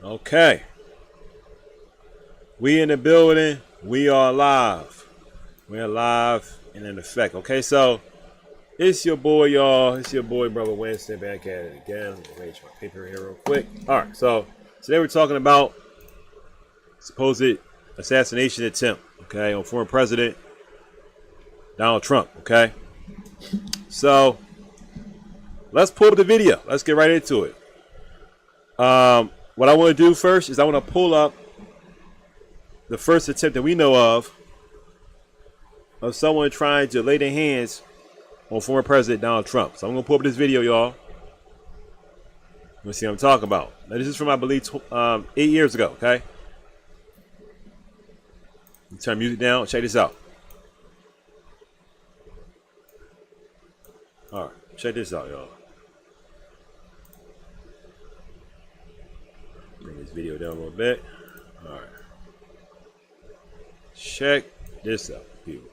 Okay. We in the building. We are live. We're live and in effect. Okay, so it's your boy, y'all. It's your boy, Brother Winston, back at it again. Let me arrange my paper here real quick. All right, so today we're talking about supposed assassination attempt, okay, on former President Donald Trump, okay? So let's pull up the video. Let's get right into it. What I want to do first is I want to pull up the first attempt that we know of someone trying to lay their hands on former President Donald Trump. So I'm going to pull up this video, y'all. Let's see what I'm talking about. Now, this is from, I believe, 8 years ago, okay? Turn music down. Check this out. All right. Check this out, y'all. Bring this video down a little bit. All right. Check this out, people.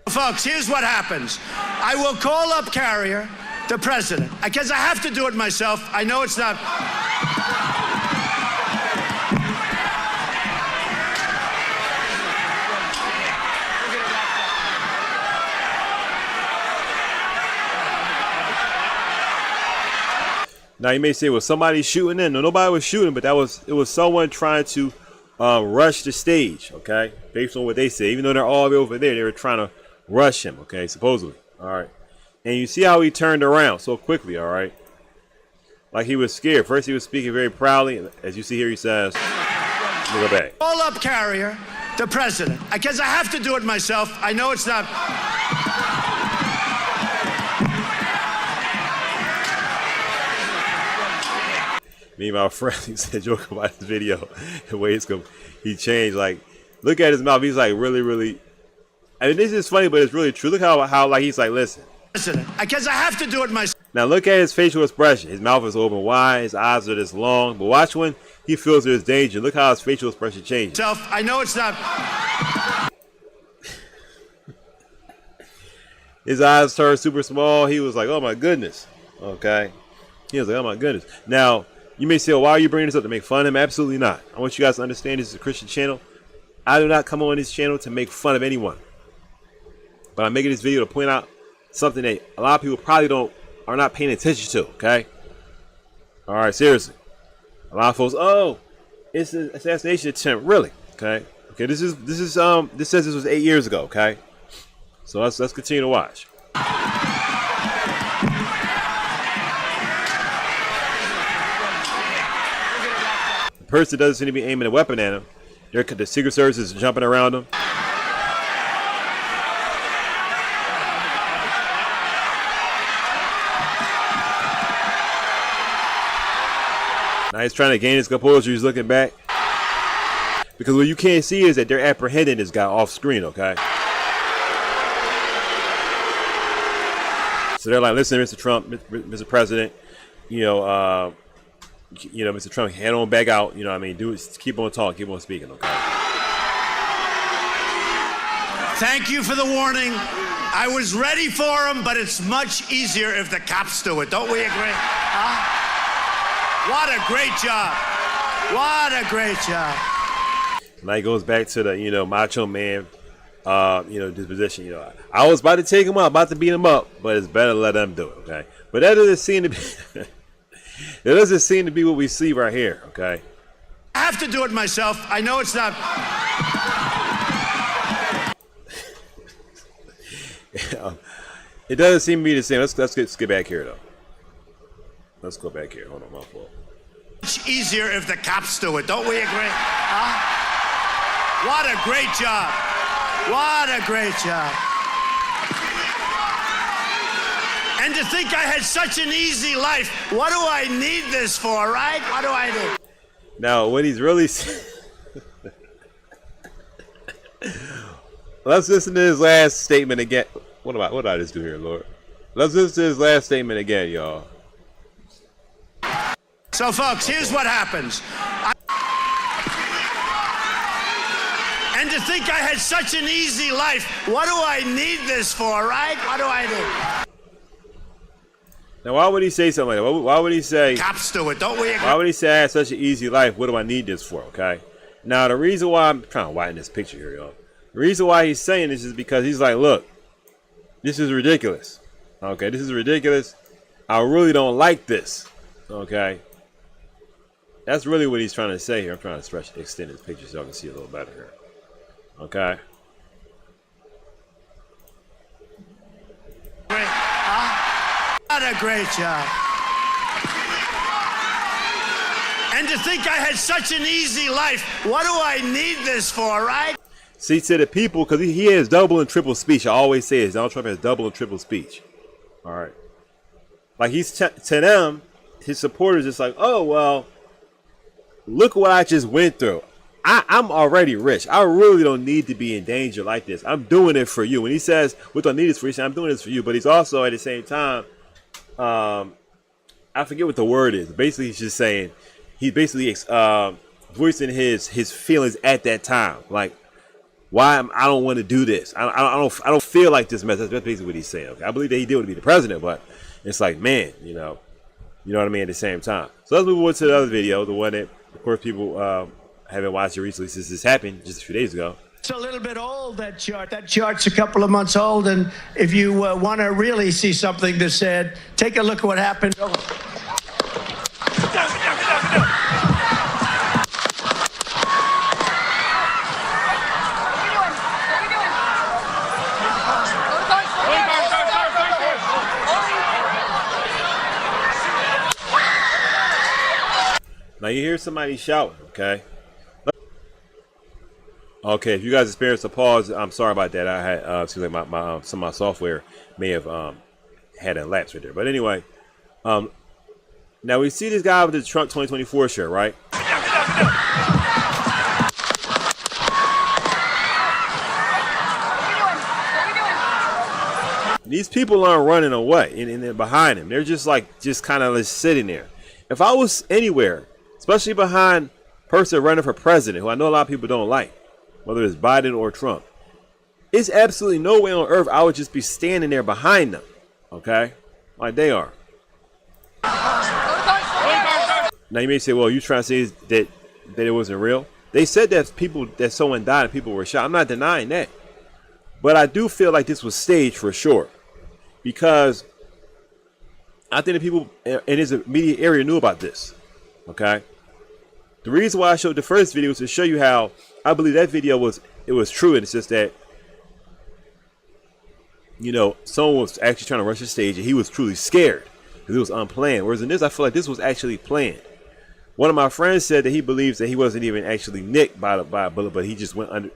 Folks, here's what happens. I will call up Carrier, the president, because I have to do it myself. I know it's not. Now you may say, well, somebody shooting in. No, nobody was shooting, but it was someone trying to rush the stage, okay? Based on what they say. Even though they're all the way over there, they were trying to rush him, okay, supposedly. All right. And you see how he turned around so quickly, all right? Like he was scared. First he was speaking very proudly. As you see here, he says, look back. Call up Carrier, the president, because I have to do it myself. I know it's not. Me and my friend, he said, joke about this video, the way it's going, he changed. Like, look at his mouth. He's like, really. I mean, this is funny, but it's really true. Look how like he's like, listen. Because I have to do it myself. Now look at his facial expression. His mouth is open wide. His eyes are this long. But watch when he feels there's danger. Look how his facial expression changes. I know it's not. His eyes turned super small. He was like, oh my goodness. Okay. He was like, oh my goodness. Now, you may say, well, why are you bringing this up to make fun of him? Absolutely not. I want you guys to understand this is a Christian channel. I do not come on this channel to make fun of anyone. But I'm making this video to point out something that a lot of people probably are not paying attention to, okay? All right, seriously. A lot of folks, oh, it's an assassination attempt, really? Okay. Okay, this says this was 8 years ago, okay? So let's continue to watch. The person doesn't seem to be aiming a weapon at him. The Secret Service is jumping around him. Now he's trying to gain his composure. He's looking back. Because what you can't see is that they're apprehending this guy off screen, okay? So they're like, listen, Mr. Trump, Mr. President, Mr. Trump, head on back out. You know what I mean? Keep on talking, keep on speaking, okay? Thank you for the warning. I was ready for him, but it's much easier if the cops do it. Don't we agree? Huh? What a great job. What a great job. Now he goes back to the, macho man, disposition. I was about to take him up, about to beat him up, but it's better to let them do it, okay? But that doesn't seem to be, it doesn't seem to be what we see right here, okay? I have to do it myself. I know it's not. It doesn't seem to be the same. Let's get back here, though. Let's go back here. Hold on, my fault. Much easier if the cops do it. Don't we agree? Huh? What a great job. What a great job. And to think I had such an easy life. What do I need this for, right? What do I need? Now, what he's really let's listen to his last statement again. What did I just do here, Lord? Let's listen to his last statement again, y'all. So, folks, here's what happens. And to think I had such an easy life. What do I need this for, right? What do I need? Now, why would he say something like that? Why would he say... Cops do it, don't we agree? Why would he say I had such an easy life? What do I need this for, okay? Now, the reason why I'm trying to widen this picture here, y'all. The reason why he's saying this is because he's like, look, this is ridiculous. Okay, this is ridiculous. I really don't like this. Okay. That's really what he's trying to say here. I'm trying to extend his picture so I can see a little better here. Okay. What a great job. And to think I had such an easy life. What do I need this for, right? See, to the people, because he has double and triple speech. I always say this. Donald Trump has double and triple speech. All right. Like, he's to them, his supporters, it's like, oh, well, look what I just went through. I'm already rich. I really don't need to be in danger like this. I'm doing it for you. When he says, what do I need this for? He's saying, I'm doing this for you. But he's also, at the same time, I forget what the word is. Basically, he's just saying, he's basically voicing his feelings at that time. Like, why I don't want to do this. I don't feel like this mess. That's basically what he's saying. Okay? I believe that he did want to be the president, but it's like, man, you know what I mean, at the same time. So let's move on to the other video, the one that, of course, people haven't watched it recently since this happened just a few days ago. It's a little bit old, that chart. That chart's a couple of months old, and if you want to really see something that's said, take a look at what happened. Now you hear somebody shouting, okay? Okay, if you guys experienced a pause, I'm sorry about that. I had seems like some of my software may have had a lapse right there. But anyway, now we see this guy with the Trump 2024 shirt, right? These people aren't running away and they're behind him. They're just kind of sitting there. If I was anywhere, especially behind a person running for president, who I know a lot of people don't like, whether it's Biden or Trump, it's absolutely no way on earth I would just be standing there behind them, okay? Like they are. Now you may say, well, you trying to say that it wasn't real? They said that someone died and people were shot. I'm not denying that. But I do feel like this was staged for sure. Because I think the people in his immediate area knew about this, okay? The reason why I showed the first video was to show you how I believe that video was true, and it's just that, you know, someone was actually trying to rush the stage and he was truly scared because it was unplanned. Whereas in this, I feel like this was actually planned. One of my friends said that he believes that he wasn't even actually nicked by a bullet, but he just went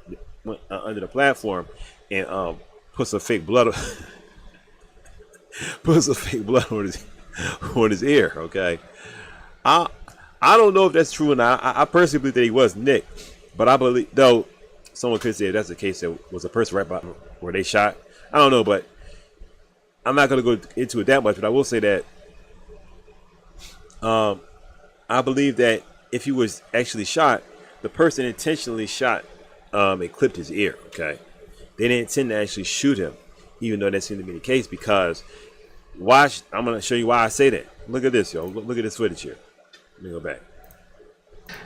under the platform and put some fake blood on his ear. Okay, I don't know if that's true or not. I personally believe that he was nicked, but I believe, though someone could say if that's the case, there was a person right by where they shot. I don't know, but I'm not going to go into it that much. But I will say that I believe that if he was actually shot, the person intentionally shot and clipped his ear. Okay, they didn't intend to actually shoot him, even though that seemed to be the case. Because watch, I'm going to show you why I say that. Look at this, yo. Look at this footage here. Let me go back.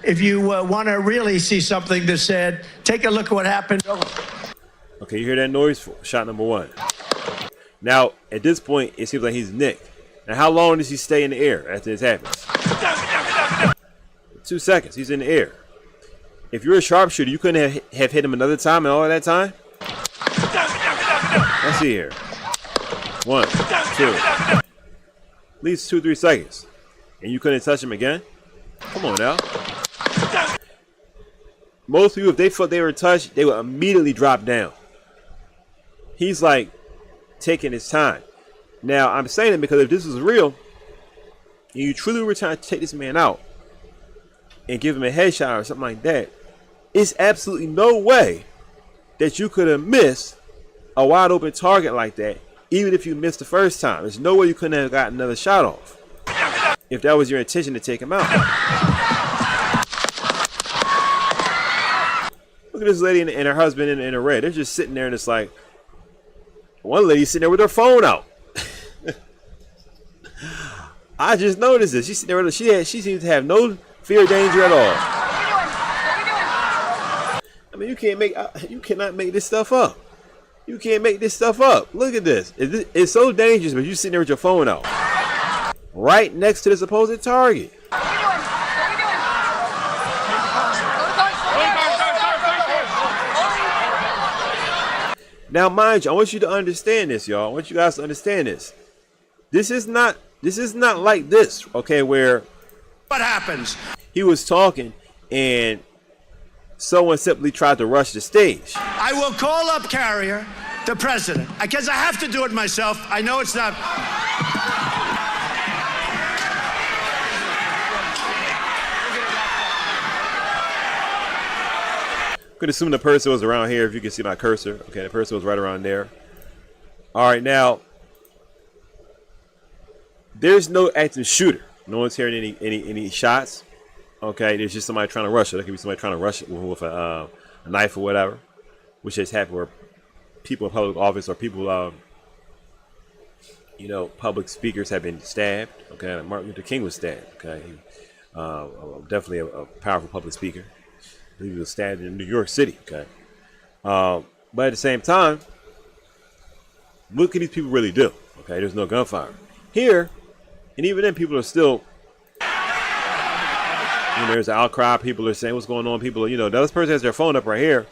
If you want to really see something that's said, take a look at what happened. Okay, you hear that noise? Shot number one. Now, at this point, it seems like he's nicked. Now, how long does he stay in the air after this happens? 2 seconds. He's in the air. If you're a sharpshooter, you couldn't have hit him another time in all of that time? Let's see here. 1, 2. At least 2-3 seconds. And you couldn't touch him again? Come on now. Most people, if they felt they were touched, they would immediately drop down. He's like taking his time. Now, I'm saying it because if this was real, and you truly were trying to take this man out and give him a headshot or something like that, it's absolutely no way that you could have missed a wide open target like that, even if you missed the first time. There's no way you couldn't have gotten another shot off if that was your intention to take him out. Look at this lady and her husband in a red. They're just sitting there and it's like, one lady's sitting there with her phone out. I just noticed this. She there. She seems to have no fear of danger at all. I mean, you cannot make this stuff up. You can't make this stuff up. Look at this. It's so dangerous, but you sitting there with your phone out, right next to the supposed target. Now, mind you, I want you to understand this, y'all. I want you guys to understand this. This is not like this, okay, where What happens? he was talking and someone simply tried to rush the stage. I will call up Carrier, the president, because I have to do it myself. I know it's not. Could assume the person was around here if you can see my cursor. Okay, the person was right around there. All right, now there's no active shooter. No one's hearing any shots. Okay, there's just somebody trying to rush it. There could be somebody trying to rush it with a knife or whatever, which has happened where people in public office or people, public speakers have been stabbed. Okay, Martin Luther King was stabbed. Okay, definitely a powerful public speaker. He was stabbed in New York City. Okay, but at the same time, what can these people really do? Okay, there's no gunfire here, and even then, people are still. There's an outcry. People are saying, "What's going on?" People, this person has their phone up right here,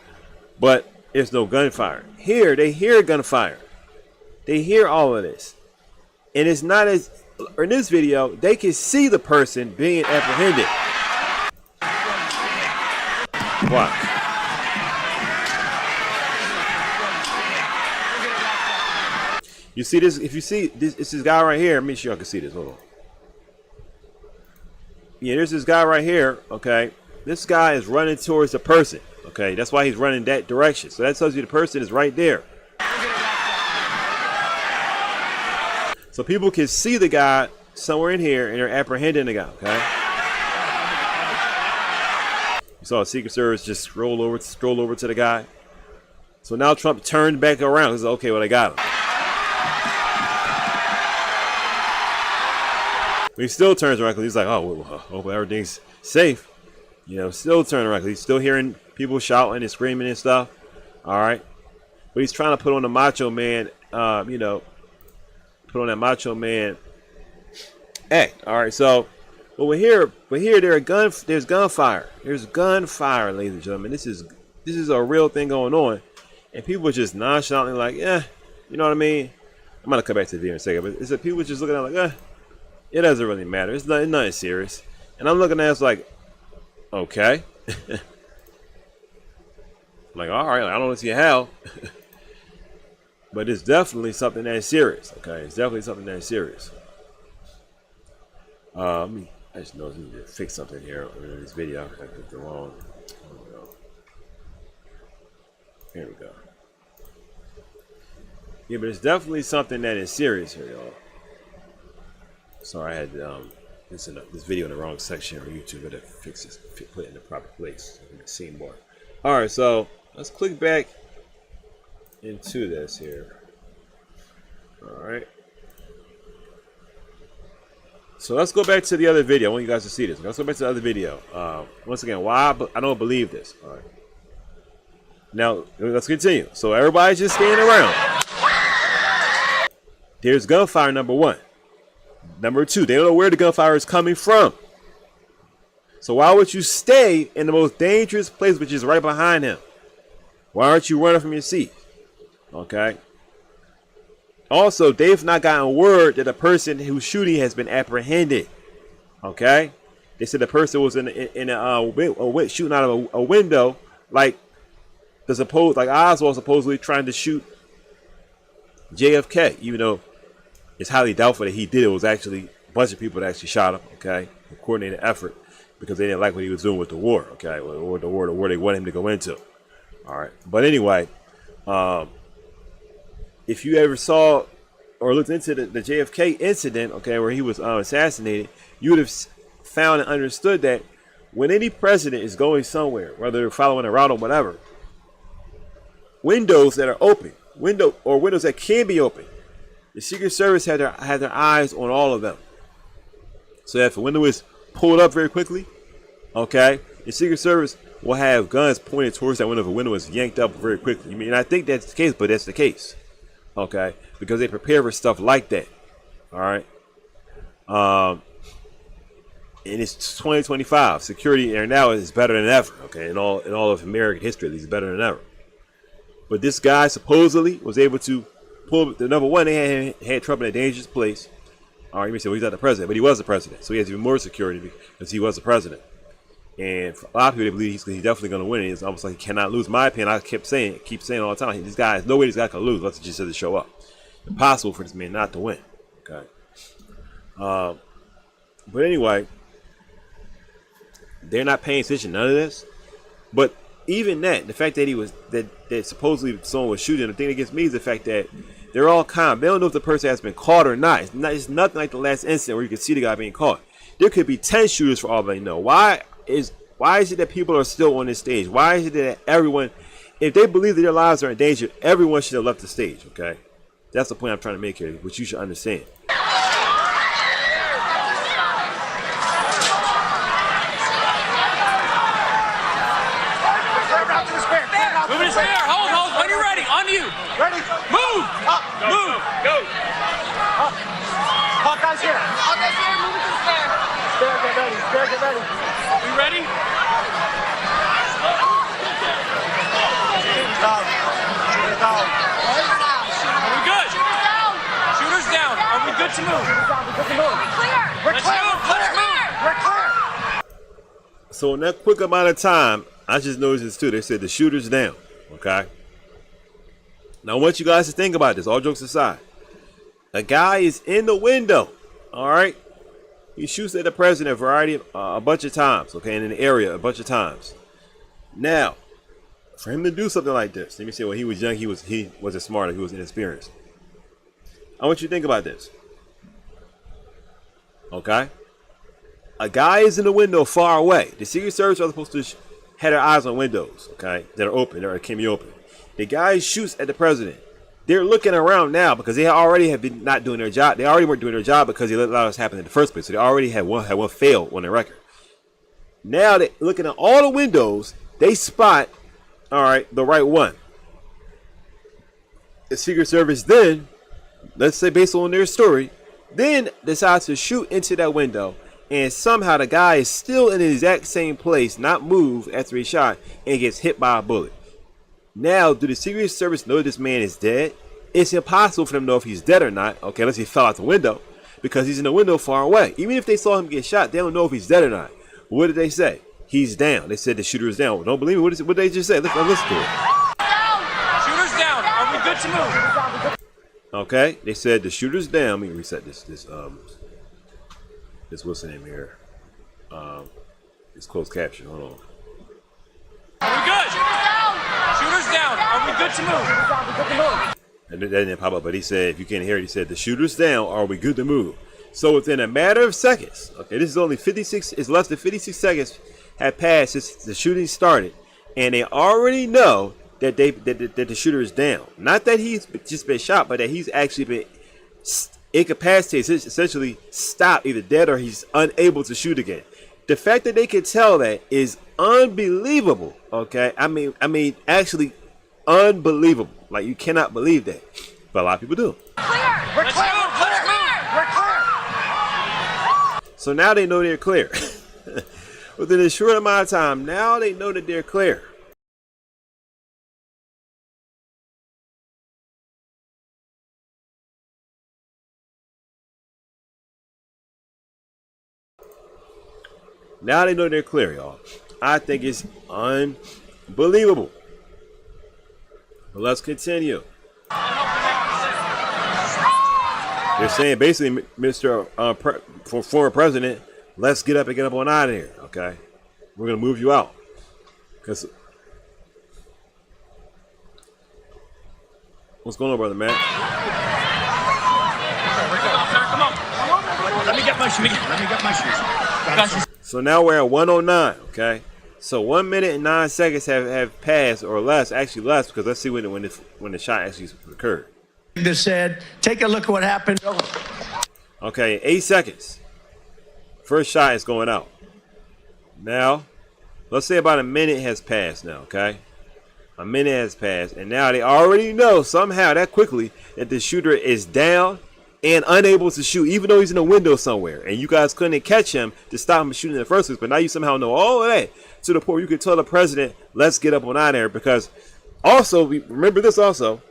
but there's no gunfire. Here, they hear gunfire. They hear all of this, and it's not as. In this video, they can see the person being apprehended. Watch. You see this? If you see this, it's this guy right here. Make sure y'all can see this. Hold on. Yeah, there's this guy right here. Okay, this guy is running towards the person. Okay, that's why he's running that direction. So that tells you the person is right there. So people can see the guy somewhere in here, and they're apprehending the guy. Okay. You saw a Secret Service just stroll over to the guy. So now Trump turned back around. He's like, okay, well, I got him. But he still turns around because he's like, oh, well, hope everything's safe. Still turning around because he's still hearing people shouting and screaming and stuff. All right. But he's trying to put on the macho man, put on that macho man act. All right. So, but here there's gunfire. There's gunfire, ladies and gentlemen. This is a real thing going on. And people are just nonchalantly like, yeah, you know what I mean? I'm going to come back to the video in a second. But it's that people just looking at it like, it doesn't really matter. It's nothing serious. And I'm looking at it like, okay. Like, all right, I don't see how. But it's definitely something that's serious. Okay, it's definitely something that's serious. I just know I need to fix something here in this video. I clicked the wrong. Here we go. Yeah, but it's definitely something that is serious here, y'all. Sorry, I had this video in the wrong section on YouTube. I had to fix this, put it in the proper place so you can see more. All right, so let's click back into this here. All right. So let's go back to the other video. I want you guys to see this. Let's go back to the other video. Once again, why I don't believe this. All right. Now let's continue. So everybody's just standing around. There's gunfire, number one. Number two, they don't know where the gunfire is coming from. So why would you stay in the most dangerous place, which is right behind him? Why aren't you running from your seat? Okay. Also, they've not gotten word that the person who's shooting has been apprehended. Okay. They said the person was in a shooting out of a window, like Oswald supposedly trying to shoot JFK, even though it's highly doubtful that he did. It was actually a bunch of people that actually shot him. Okay, a coordinated effort because they didn't like what he was doing with the war. Okay, or the war they wanted him to go into. All right, but anyway, if you ever saw or looked into the JFK incident, okay, where he was assassinated, you would have found and understood that when any president is going somewhere, whether they're following a route or whatever, windows that are open, windows that can be open, the Secret Service had their eyes on all of them. So if a window is pulled up very quickly, okay, the Secret Service will have guns pointed towards that window if a window is yanked up very quickly. You mean I think that's the case, but that's the case, okay, because they prepare for stuff like that. All right. And it's 2025. Security there now is better than ever. Okay, in all of American history, at least better than ever. But this guy supposedly was able to pull the number one. They had Trump in a dangerous place. All right, you may say, well, he's not the president, but he was the president, so he has even more security because he was the president. And for a lot of people, they believe he's definitely going to win. It's almost like he cannot lose. My opinion, I keep saying all the time, this guy, no way this guy can lose. Let's just show up. Impossible for this man not to win. Okay. But anyway, they're not paying attention to none of this. But even that, the fact that that supposedly someone was shooting, the thing that gets me is the fact that they're all calm. They don't know if the person has been caught or not. It's nothing like the last incident where you can see the guy being caught. There could be 10 shooters for all they know. Why is it that people are still on this stage? Why is it that everyone, if they believe that their lives are in danger, everyone should have left the stage, okay? That's the point I'm trying to make here, which you should understand. Moving to spare. Hold. When you're ready. On you. Ready? Move. Up. Move. Go. Up. Hawkeye's here. Hawkeye's here. Moving to the spare. Spare, get ready. Spare, get ready. We ready? Shooters down. Shooters down. Are we good? Shooters down. Are we good to move? Shooters down. We're good to move. We're Let's clear. move. We're Let's clear. move. We're clear. So in that quick amount of time, I just noticed this too. They said the shooter's down. Okay. Now I want you guys to think about this, all jokes aside. A guy is in the window. All right. He shoots at the president a bunch of times. Okay, and in the area a bunch of times. Now, for him to do something like this, let me say, well, he was young, he wasn't smart, he was inexperienced. I want you to think about this. Okay. A guy is in the window far away. The Secret Service are supposed to have their eyes on windows, okay, that are open, that can be open. The guy shoots at the president. They're looking around now because they already have been not doing their job. They already weren't doing their job because they let this happen in the first place. So they already had one fail on their record. Now they're looking at all the windows. They spot, all right, the right one. The Secret Service then, let's say based on their story, then decides to shoot into that window. And somehow the guy is still in the exact same place, not moved after he shot, and gets hit by a bullet. Now, do the Secret Service know this man is dead? It's impossible for them to know if he's dead or not, okay, unless he fell out the window, because he's in the window far away. Even if they saw him get shot, they don't know if he's dead or not. What did they say? He's down. They said the shooter is down. Well, don't believe me? What did they just say? Listen to it. Shooters down. Are we good to move? Okay, they said the shooter's down. Let me reset this what's the name here? It's closed caption. Hold on. Are we good? Shooters down. Are we good to move? And that didn't pop up, but he said, if you can't hear it, he said, the shooter's down. Are we good to move? So within a matter of seconds, okay, this is only 56, it's less than 56 seconds have passed since the shooting started, and they already know that that the shooter is down. Not that he's just been shot, but that he's actually been incapacitated, essentially stopped, either dead or he's unable to shoot again. The fact that they can tell that is unbelievable. Okay, I mean, actually unbelievable. Like, you cannot believe that, but a lot of people do. We're clear. We're clear. So now they know they're clear. Within a short amount of time, now they know that they're clear. Now they know they're clear, y'all. I think it's unbelievable. But let's continue. They're saying basically, Mr. Former President, let's get up on out of here, okay? We're going to move you out. Because what's going on, brother Matt? Come on. Let me get my shoes. So now we're at 109, okay? So 1 minute and 9 seconds have passed, or less, actually less, because let's see when the shot actually occurred. This said, take a look at what happened. Okay, 8 seconds. First shot is going out. Now, let's say about a minute has passed now, okay? A minute has passed, and now they already know somehow that quickly that the shooter is down and unable to shoot, even though he's in a window somewhere. And you guys couldn't catch him to stop him shooting in the first place, but now you somehow know all of that to the point where you can tell the president, let's get up on out there. Because also, remember this also,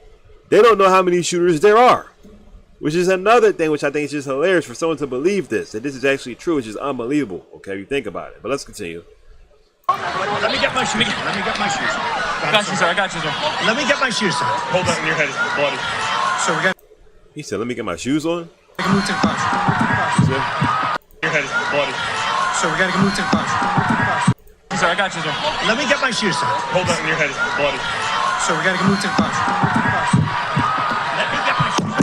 they don't know how many shooters there are. Which is another thing which I think is just hilarious for someone to believe this, that this is actually true, which is unbelievable, okay, if you think about it. But let's continue. Let me get my shoes. Let me get my shoes. I got you, sir. I got you, sir. Let me get my shoes on. Hold that in your head. It's bloody. So we're gonna He said, let me get my shoes on. move to the car. Your head is bloody. So we're gonna move to the car. Sir, I got you, sir. Let me get my shoes on. Hold that in your head. It's bloody. So we're gonna move to the car. Let me get my shoes.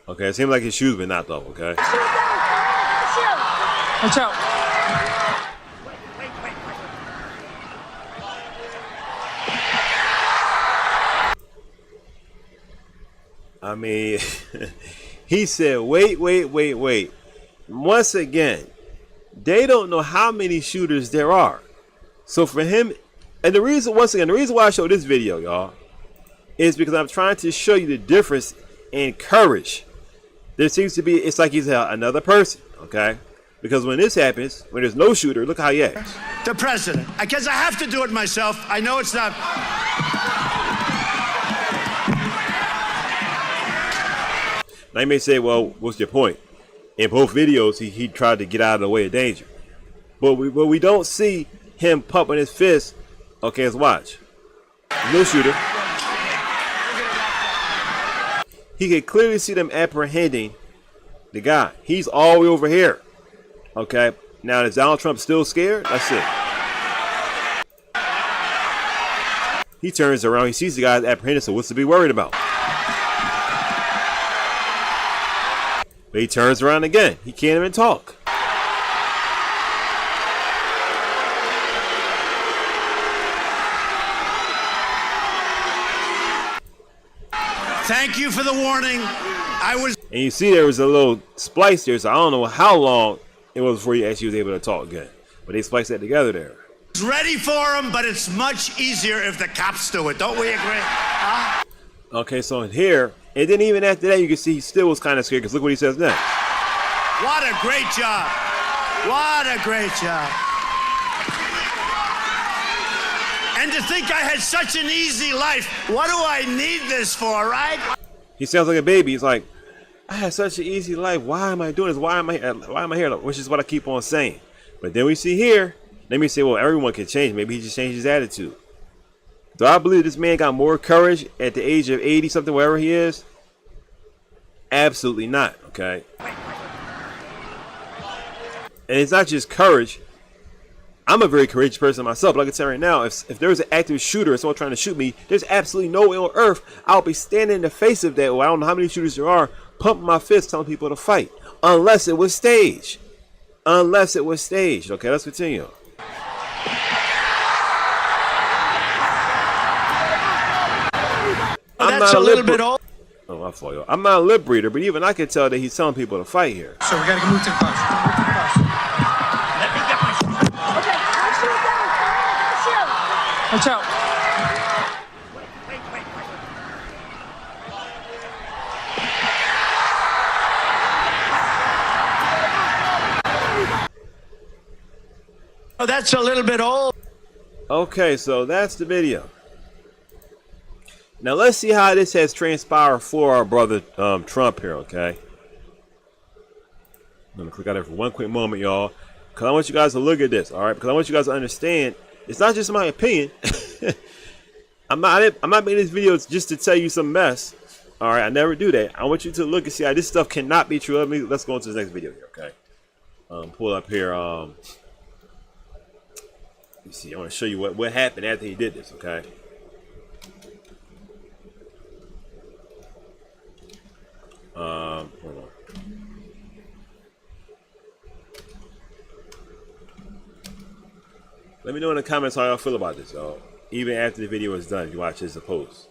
Okay, it seems like his shoes been knocked off, okay? Watch out. I mean, he said, wait. Once again, they don't know how many shooters there are. So for him, and the reason why I showed this video, y'all, is because I'm trying to show you the difference in courage. There seems to be, it's like he's another person, okay? Because when this happens, when there's no shooter, look how he acts. The president. I guess I have to do it myself. I know it's not. Now you may say, well, what's your point? In both videos, he tried to get out of the way of danger. But we don't see him pumping his fist. Okay, let's watch. No shooter. He can clearly see them apprehending the guy. He's all the way over here. Okay, now is Donald Trump still scared? Let's see. He turns around, he sees the guys apprehended, so what's to be worried about? But he turns around again. He can't even talk. Thank you for the warning. And you see there was a little splice there, so I don't know how long it was before he actually was able to talk again. But they spliced that together there. was ready for him, but it's much easier if the cops do it. Don't we agree? Huh? Okay, so in here, and then even after that, you can see he still was kind of scared, because look what he says next. What a great job. What a great job. And to think I had such an easy life. What do I need this for, right? He sounds like a baby. He's like, I had such an easy life. Why am I doing this? Why am I here? Which is what I keep on saying. But then we see here, let me say, well, everyone can change. Maybe he just changed his attitude. Do I believe this man got more courage at the age of 80 something, wherever he is? Absolutely not, okay? And it's not just courage. I'm a very courageous person myself, but like I said right now, if there's an active shooter or someone trying to shoot me, there's absolutely no way on earth I'll be standing in the face of that, or I don't know how many shooters there are, pumping my fist telling people to fight. Unless it was staged. Unless it was staged. Okay, let's continue. That's a little bit old. Oh, my fault, yo. I'm not a lip reader, but even I can tell that he's telling people to fight here. So we gotta move to the car. Let me get my shoes. Okay, put your shoes down. Watch out. Oh, that's a little bit old. Okay, so that's the video. Now let's see how this has transpired for our brother Trump here, okay? I'm gonna click out there for one quick moment, y'all, because I want you guys to look at this, all right? Because I want you guys to understand, it's not just my opinion. I'm not making this video just to tell you some mess. All right, I never do that. I want you to look and see how this stuff cannot be true. Let's go into the next video here, okay? Pull up here. Let me see. I want to show you what happened after he did this, okay? Hold on. Let me know in the comments how y'all feel about this, y'all. Even after the video is done, if you watch this as a post.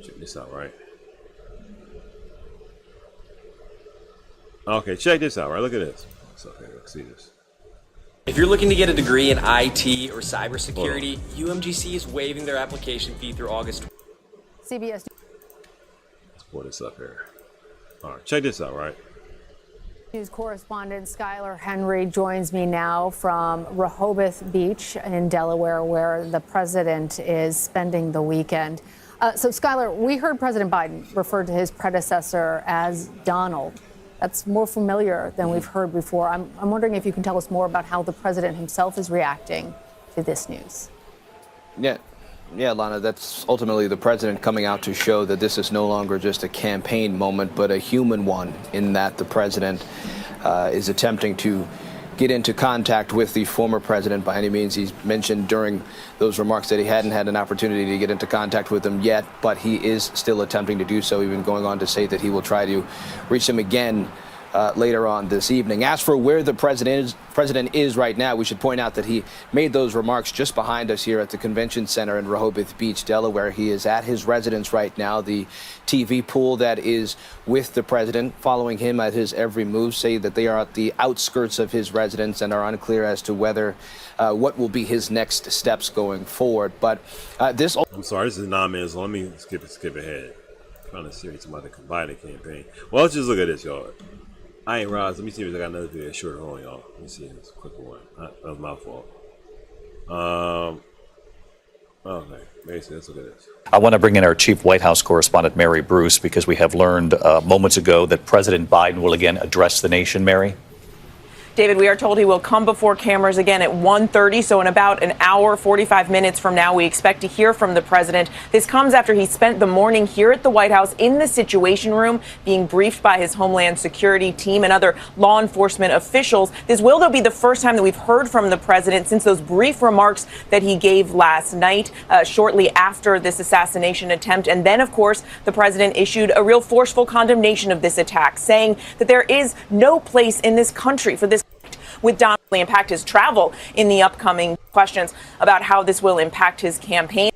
Check this out, right? Okay, check this out, right? Look at this. So, okay, let's see this. If you're looking to get a degree in IT or cybersecurity, UMGC is waiving their application fee through August. CBS Let's pull this up here. All right, check this out, right? News correspondent Skylar Henry joins me now from Rehoboth Beach in Delaware, where the president is spending the weekend. So, Skylar, we heard President Biden refer to his predecessor as Donald. That's more familiar than we've heard before. I'm wondering if you can tell us more about how the president himself is reacting to this news. Yeah, Lana, that's ultimately the president coming out to show that this is no longer just a campaign moment, but a human one, in that the president is attempting to get into contact with the former president by any means. He's mentioned during those remarks that he hadn't had an opportunity to get into contact with him yet, but he is still attempting to do so, even going on to say that he will try to reach him again later on this evening. As for where the president is right now, we should point out that he made those remarks just behind us here at the Convention Center in Rehoboth Beach, Delaware. He is at his residence right now. The TV pool that is with the president, following him at his every move, say that they are at the outskirts of his residence and are unclear as to whether what will be his next steps going forward. But this... I'm sorry, this is 9 minutes long. Let me skip ahead. I'm trying to see about the combined campaign. Well, let's just look at this, y'all. I ain't Roz. Let me see if I got another video shorter on, y'all. Let me see. It's a quicker one. That was my fault. Okay. Basically, let's look at this. I want to bring in our chief White House correspondent, Mary Bruce, because we have learned moments ago that President Biden will again address the nation. Mary? David, we are told he will come before cameras again at 1:30, so in about an hour, 45 minutes from now, we expect to hear from the president. This comes after he spent the morning here at the White House in the Situation Room, being briefed by his Homeland Security team and other law enforcement officials. This will, though, be the first time that we've heard from the president since those brief remarks that he gave last night, shortly after this assassination attempt. And then, of course, the president issued a real forceful condemnation of this attack, saying that there is no place in this country for this with Donald will impact his travel in the upcoming questions about how this will impact his campaign.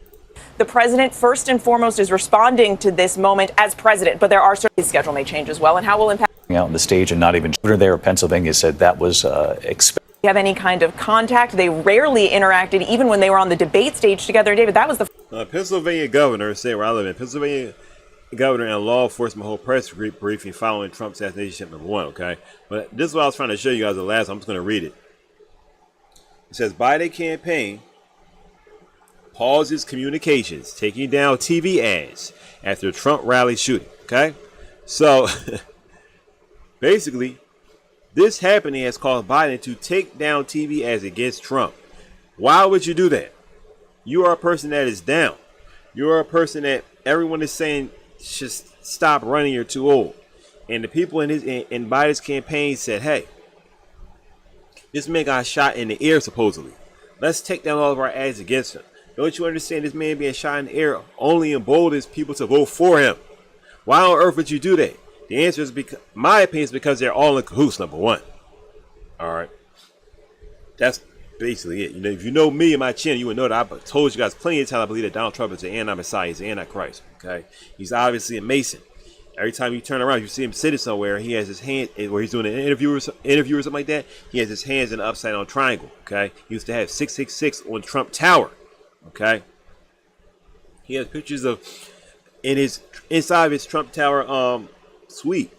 The president, first and foremost, is responding to this moment as president, but there are certainly schedule may change as well, and how will impact Out on the stage and not even there. Pennsylvania said that was expected. Have any kind of contact. They rarely interacted, even when they were on the debate stage together. David, that was the Pennsylvania governor said, where I live in, Pennsylvania governor and law enforcement hold press briefing following Trump's assassination #1, okay? But this is what I was trying to show you guys the last. I'm just going to read it. It says, Biden campaign pauses communications, taking down TV ads after Trump rally shooting, okay? So, basically, this happening has caused Biden to take down TV ads against Trump. Why would you do that? You are a person that is down. You are a person that everyone is saying, just stop running, you're too old. And the people in Biden's campaign said, hey, this man got shot in the air supposedly. Let's take down all of our ads against him. Don't you understand this man being shot in the air only emboldens people to vote for him? Why on earth would you do that? The answer is, because, my opinion, is because they're all in cahoots, #1. All right. That's basically it. You know, if you know me and my channel, you would know that I've told you guys plenty of times I believe that Donald Trump is an anti-Messiah, he's an antichrist. Okay, he's obviously a Mason. Every time you turn around, you see him sitting somewhere, he has his hand where he's doing an interview or something like that. He has his hands in an upside down triangle. Okay, he used to have 666 on Trump Tower. Okay, he has pictures of inside of his Trump Tower suite.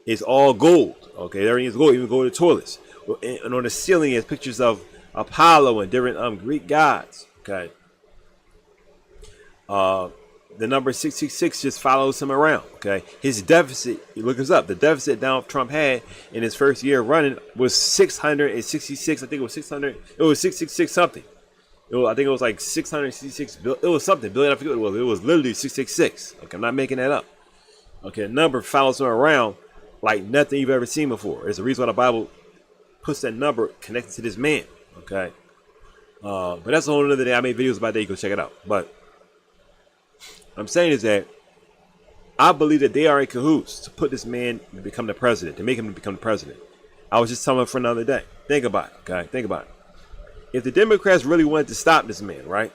It's all gold. Okay, everything is gold, even go to the toilets. And on the ceiling, he has pictures of Apollo and different Greek gods. Okay. The number 666 just follows him around. Okay. His deficit, you look this up, the deficit Donald Trump had in his first year running was 666. I think it was 600. It was 666 something. I think it was like 666 billion. It was something billion. I forget what it was. It was literally 666. Okay. I'm not making that up. Okay. The number follows him around like nothing you've ever seen before. There's a reason why the Bible puts that number connected to this man. Okay. But that's a whole other day. I made videos about that. You can check it out. But what I'm saying is that I believe that they are in cahoots to put this man to become the president, to make him become the president. I was just telling my friend the other day. Think about it. Okay. Think about it. If the Democrats really wanted to stop this man, right?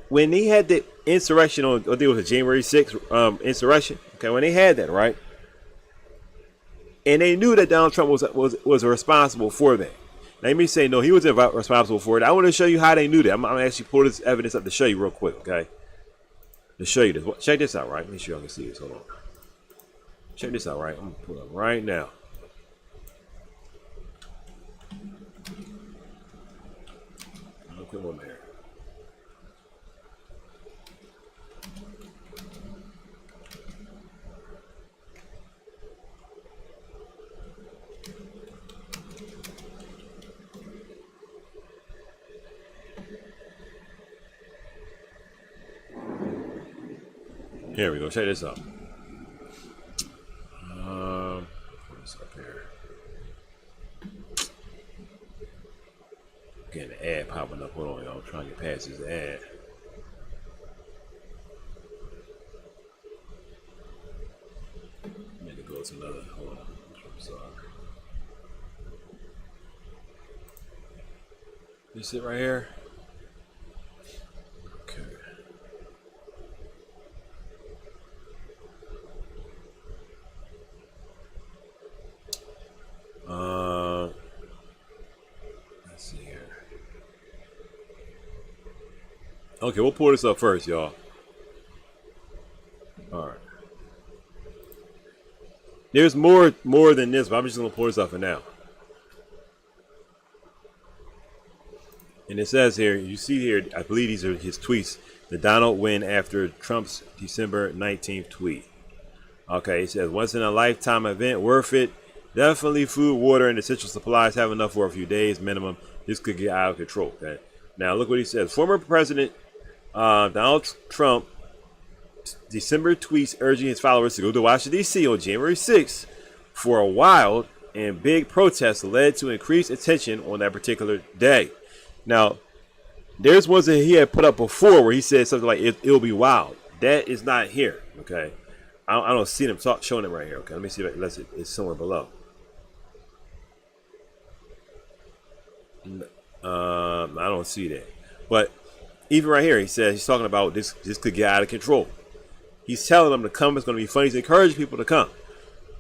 When they had the insurrection on, I think it was a January 6th insurrection. Okay. When they had that, right? And they knew that Donald Trump was responsible for that. Now, let me say, no, he wasn't responsible for it. I want to show you how they knew that. I'm going to actually pull this evidence up to show you real quick, okay? To show you this. Check this out, right? Make sure y'all can see this. Hold on. Check this out, right? I'm going to pull it up right now. I'll put one there. Here we go. Check this out. Put this up here. Getting an ad popping up. Hold on, y'all. I'm trying to get past this ad. Need to go to another. Hold on. I'm sorry. This it right here. Okay. Let's see here. Okay, we'll pull this up first, y'all. All right. There's more than this, but I'm just gonna pull this up for now. And it says here, you see here, I believe these are his tweets. The Donald win after Trump's December 19th tweet. Okay, it says once in a lifetime event, worth it. Definitely food, water, and essential supplies have enough for a few days minimum. This could get out of control. Okay. Now look what he says. Former President Donald Trump December tweets urging his followers to go to Washington, D.C. on January 6th for a wild and big protest led to increased attention on that particular day. Now, there's ones that he had put up before where he said something like it'll be wild. That is not here. Okay. I don't see them showing it right here. Okay. Let me see if unless it's somewhere below. I don't see that. But even right here, he says he's talking about this could get out of control. He's telling them to come. It's going to be fun. He's encouraging people to come.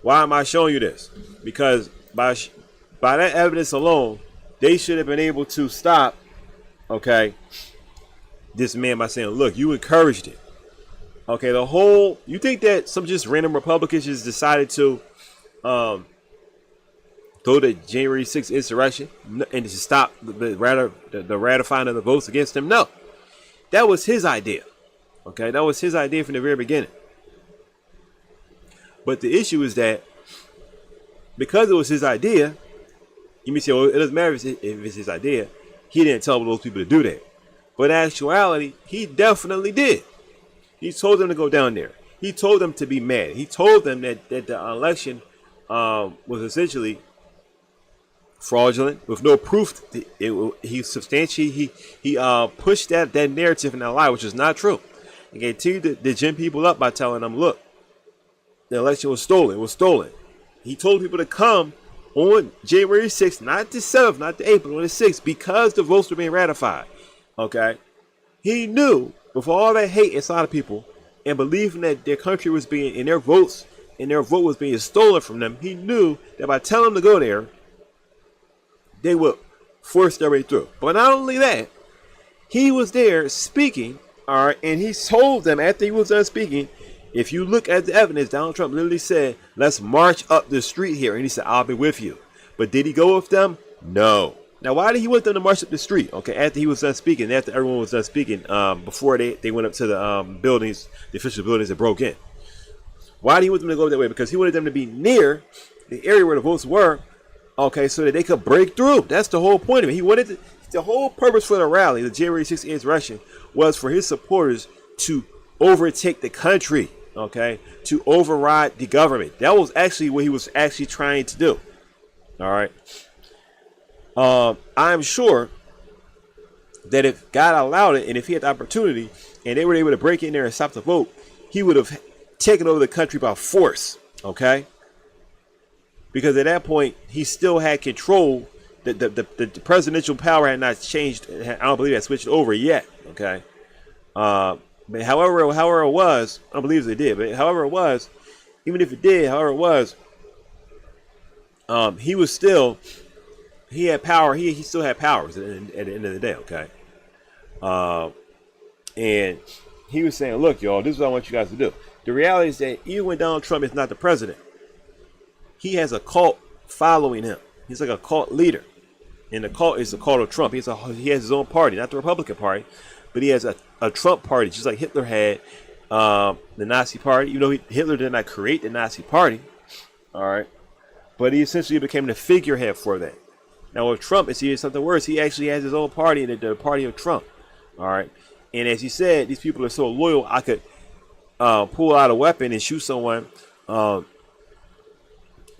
Why am I showing you this? Because by that evidence alone, they should have been able to stop, okay, this man by saying, look, you encouraged it. Okay, you think that some just random Republicans just decided to throw the January 6th insurrection and to stop the ratifying of the votes against him? No. That was his idea. Okay, that was his idea from the very beginning. But the issue is that because it was his idea, you may say, well, it doesn't matter if it's his idea. He didn't tell those people to do that. But in actuality, he definitely did. He told them to go down there. He told them to be mad. He told them that the election was essentially fraudulent with no proof. He substantially pushed that narrative and that lie, which is not true. He continued to gin people up by telling them, look, the election was stolen. It was stolen. He told people to come on January 6th, not the 7th, not the 8th, but on the 6th, because the votes were being ratified. Okay? He knew, with all that hate inside of people and believing that their country was being, and their vote was being stolen from them, he knew that by telling them to go there, they would force their way through. But not only that, he was there speaking, all right, and he told them after he was done speaking, if you look at the evidence, Donald Trump literally said, let's march up the street here. And he said, I'll be with you. But did he go with them? No. Now, why did he want them to march up the street? Okay, after he was done speaking, after everyone was done speaking, before they went up to the buildings, the official buildings that broke in. Why did he want them to go that way? Because he wanted them to be near the area where the votes were, okay, so that they could break through. That's the whole point of it. He wanted the whole purpose for the rally, the January 6th insurrection, was for his supporters to overtake the country, okay, to override the government. That was actually what he was actually trying to do. All right. I'm sure that if God allowed it and if he had the opportunity and they were able to break in there and stop the vote, he would have taken over the country by force, okay? Because at that point, he still had control. The presidential power had not changed. I don't believe it had switched over yet, okay? But however it was, I don't believe they did, but however it was, even if it did, however it was, he had power. He still had powers at the end of the day. Okay. And he was saying, look, y'all, this is what I want you guys to do. The reality is that even when Donald Trump is not the president, he has a cult following him. He's like a cult leader. And the cult is the cult of Trump. He has his own party, not the Republican Party, but he has a Trump party, just like Hitler had the Nazi Party. You know, Hitler did not create the Nazi Party, all right, but he essentially became the figurehead for that. Now with Trump, it's even something worse. He actually has his own party, the party of Trump, all right. And as he said, these people are so loyal, I could pull out a weapon and shoot someone in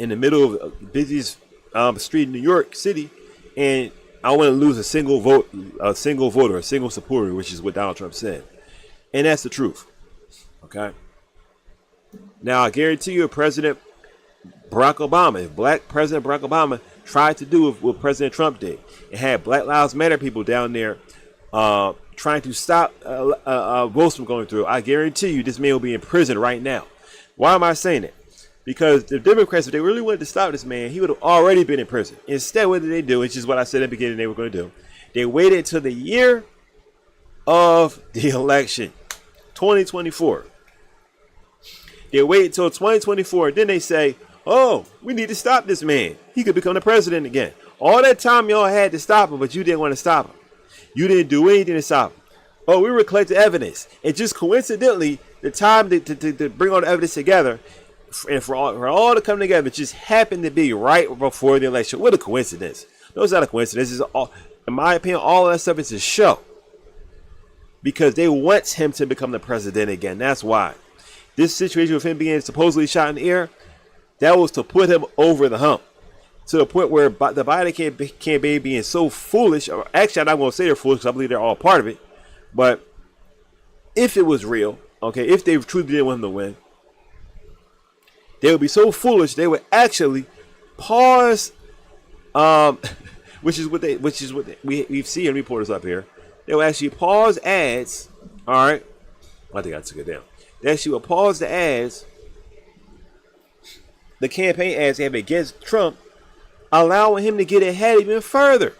the middle of the busiest street in New York City, and I want to lose a single voter, a single supporter, which is what Donald Trump said. And that's the truth. Okay. Now, I guarantee you, President Barack Obama, if Black President Barack Obama tried to do what President Trump did and had Black Lives Matter people down there trying to stop votes from going through, I guarantee you this man will be in prison right now. Why am I saying that? Because the Democrats, if they really wanted to stop this man, he would have already been in prison. Instead, what did they do, which is what I said at the beginning they were going to do? They waited till the year of the election, 2024. They waited till 2024, then they say, oh, we need to stop this man. He could become the president again. All that time y'all had to stop him, but you didn't want to stop him. You didn't do anything to stop him. Oh, we were collecting evidence. And just coincidentally, the time to bring all the evidence together, and for all to come together, just happened to be right before the election. What a coincidence. No, it's not a coincidence. It's all, in my opinion, all of that stuff is a show. Because they want him to become the president again. That's why. This situation with him being supposedly shot in the air, that was to put him over the hump. To the point where the Biden campaign being so foolish, or actually I'm not going to say they're foolish because I believe they're all part of it. But if it was real, okay, if they truly didn't want him to win, they would be so foolish they would actually pause, which is what we see in reporters up here. They will actually pause ads. All right, I think I took it down. They actually will pause the ads, the campaign ads they have against Trump, allowing him to get ahead even further.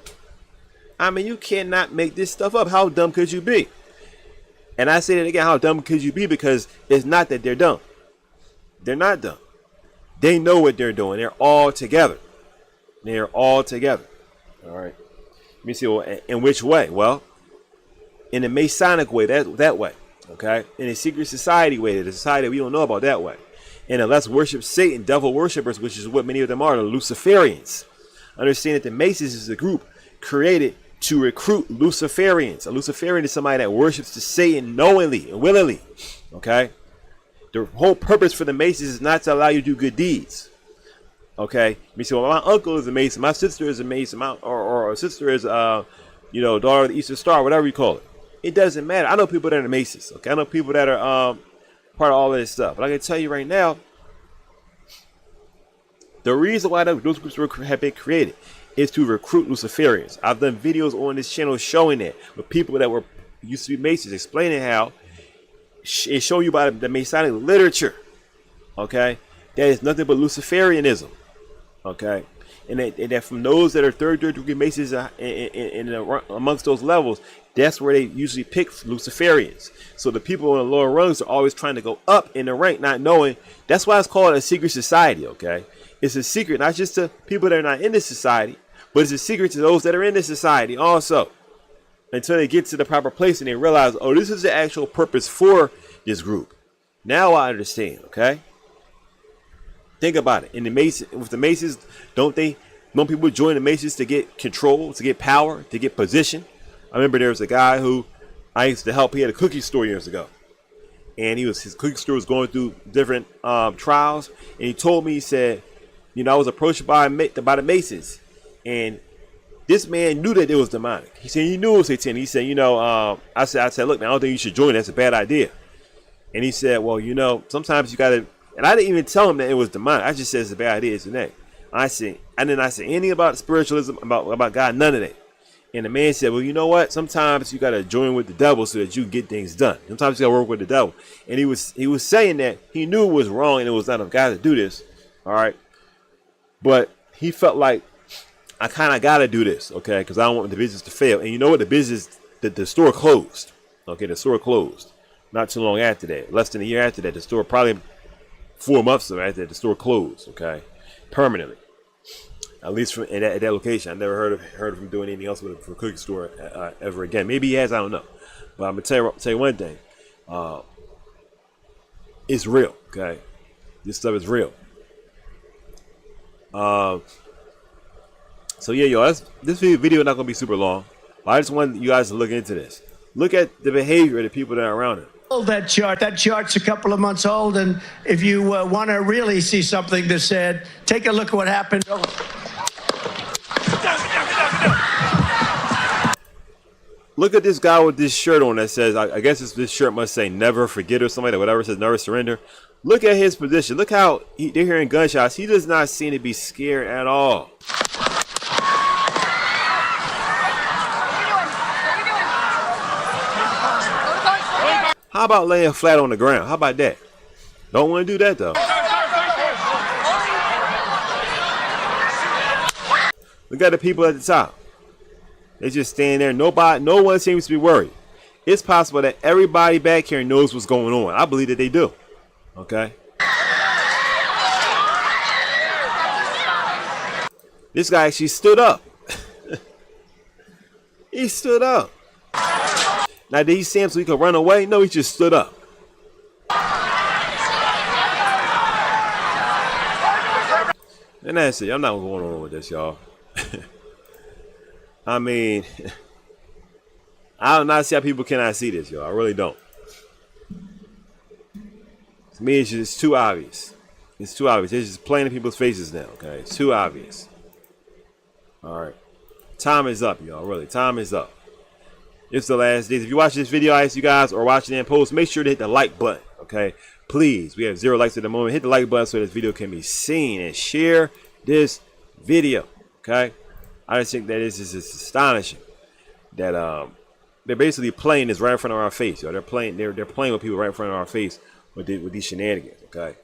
I mean, you cannot make this stuff up. How dumb could you be? And I say that again, how dumb could you be? Because it's not that they're dumb. They're not dumb. They know what they're doing. They're all together. They're all together. All right. Let me see. Well, in which way? Well, in a Masonic way, that way. Okay. In a secret society way, the society we don't know about that way. And let's worship Satan, devil worshippers, which is what many of them are, the Luciferians. Understand that the Masons is a group created to recruit Luciferians. A Luciferian is somebody that worships the Satan knowingly and willingly. Okay. The whole purpose for the Masons is not to allow you to do good deeds. Okay. Me say, well, my uncle is a Mason, my sister is a Mason, or a sister is daughter of the Eastern Star, whatever you call it. It doesn't matter. I know people that are Masons. Okay. I know people that are part of all of this stuff. But I can tell you right now, the reason why those groups have been created is to recruit Luciferians. I've done videos on this channel showing that with people that used to be Masons, explaining how and show you by the Masonic literature, okay, that is nothing but Luciferianism, okay, and that from those that are third degree Masons and amongst those levels, that's where they usually pick Luciferians. So the people on the lower rungs are always trying to go up in the rank, not knowing. That's why it's called a secret society, okay? It's a secret, not just to people that are not in this society, but it's a secret to those that are in this society also. Until they get to the proper place and they realize, oh, this is the actual purpose for this group. Now I understand, okay? Think about it. With the Masons, don't people join the Masons to get control, to get power, to get position? I remember there was a guy who I used to help. He had a cookie store years ago. And his cookie store was going through different trials. And he told me, he said, I was approached by the Masons. And this man knew that it was demonic. He said he knew it was satanic. He said, I said, look, man, I don't think you should join. That's a bad idea. And he said, well, sometimes you got to, and I didn't even tell him that it was demonic. I just said it's a bad idea. It's a name. I didn't say anything about spiritualism, about God, none of that. And the man said, well, you know what? Sometimes you got to join with the devil so that you get things done. Sometimes you got to work with the devil. And he was saying that he knew it was wrong and it was not of God to do this. All right. But he felt like, I kind of got to do this, okay, because I don't want the business to fail. And you know what? The store closed. Okay, the store closed. Not too long after that. Less than a year after that. The store, probably 4 months after that, the store closed, okay, permanently. At least from at that location. I never heard of him doing anything else with a cookie store ever again. Maybe he has, I don't know. But I'm going to tell you one thing. It's real, okay? This stuff is real. So yeah, y'all, this video is not gonna be super long. But I just want you guys to look into this. Look at the behavior of the people that are around him. That chart's a couple of months old, and if you want to really see something that's said, take a look at what happened. Look at this guy with this shirt on that says, I guess this shirt must say never forget or something, like whatever, it says never surrender. Look at his position. Look how they're hearing gunshots. He does not seem to be scared at all. How about laying flat on the ground? How about that? Don't want to do that though. Look at the people at the top. They just stand there. No one seems to be worried. It's possible that everybody back here knows what's going on. I believe that they do. Okay. This guy actually stood up. He stood up. Now, did he stand so he could run away? No, he just stood up. And that's it. I'm not going on with this, y'all. I mean, I do not see how people cannot see this, y'all. I really don't. To me, it's just too obvious. It's too obvious. It's just plain in people's faces now, okay? It's too obvious. All right. Time is up, y'all. Really, time is up. It's the last days. If you watch this video, I ask you guys, or watching it in post, make sure to hit the like button, okay? Please, we have 0 likes at the moment. Hit the like button so this video can be seen, and share this video, okay? I just think that this is just astonishing that they're basically playing this right in front of our face, yo. They're playing with people right in front of our face with these shenanigans, okay?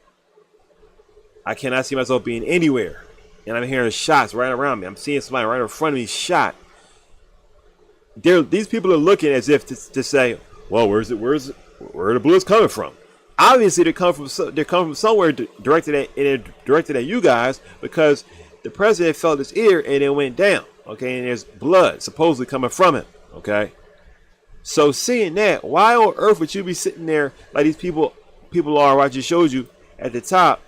I cannot see myself being anywhere, and I'm hearing shots right around me. I'm seeing somebody right in front of me shot. These people are looking as if to say, well, where are the bullets coming from? Obviously, they come from somewhere directed at you guys, because the president felt his ear and it went down. Okay, and there's blood supposedly coming from him. Okay, so seeing that, why on earth would you be sitting there like these people are? I just showed you at the top,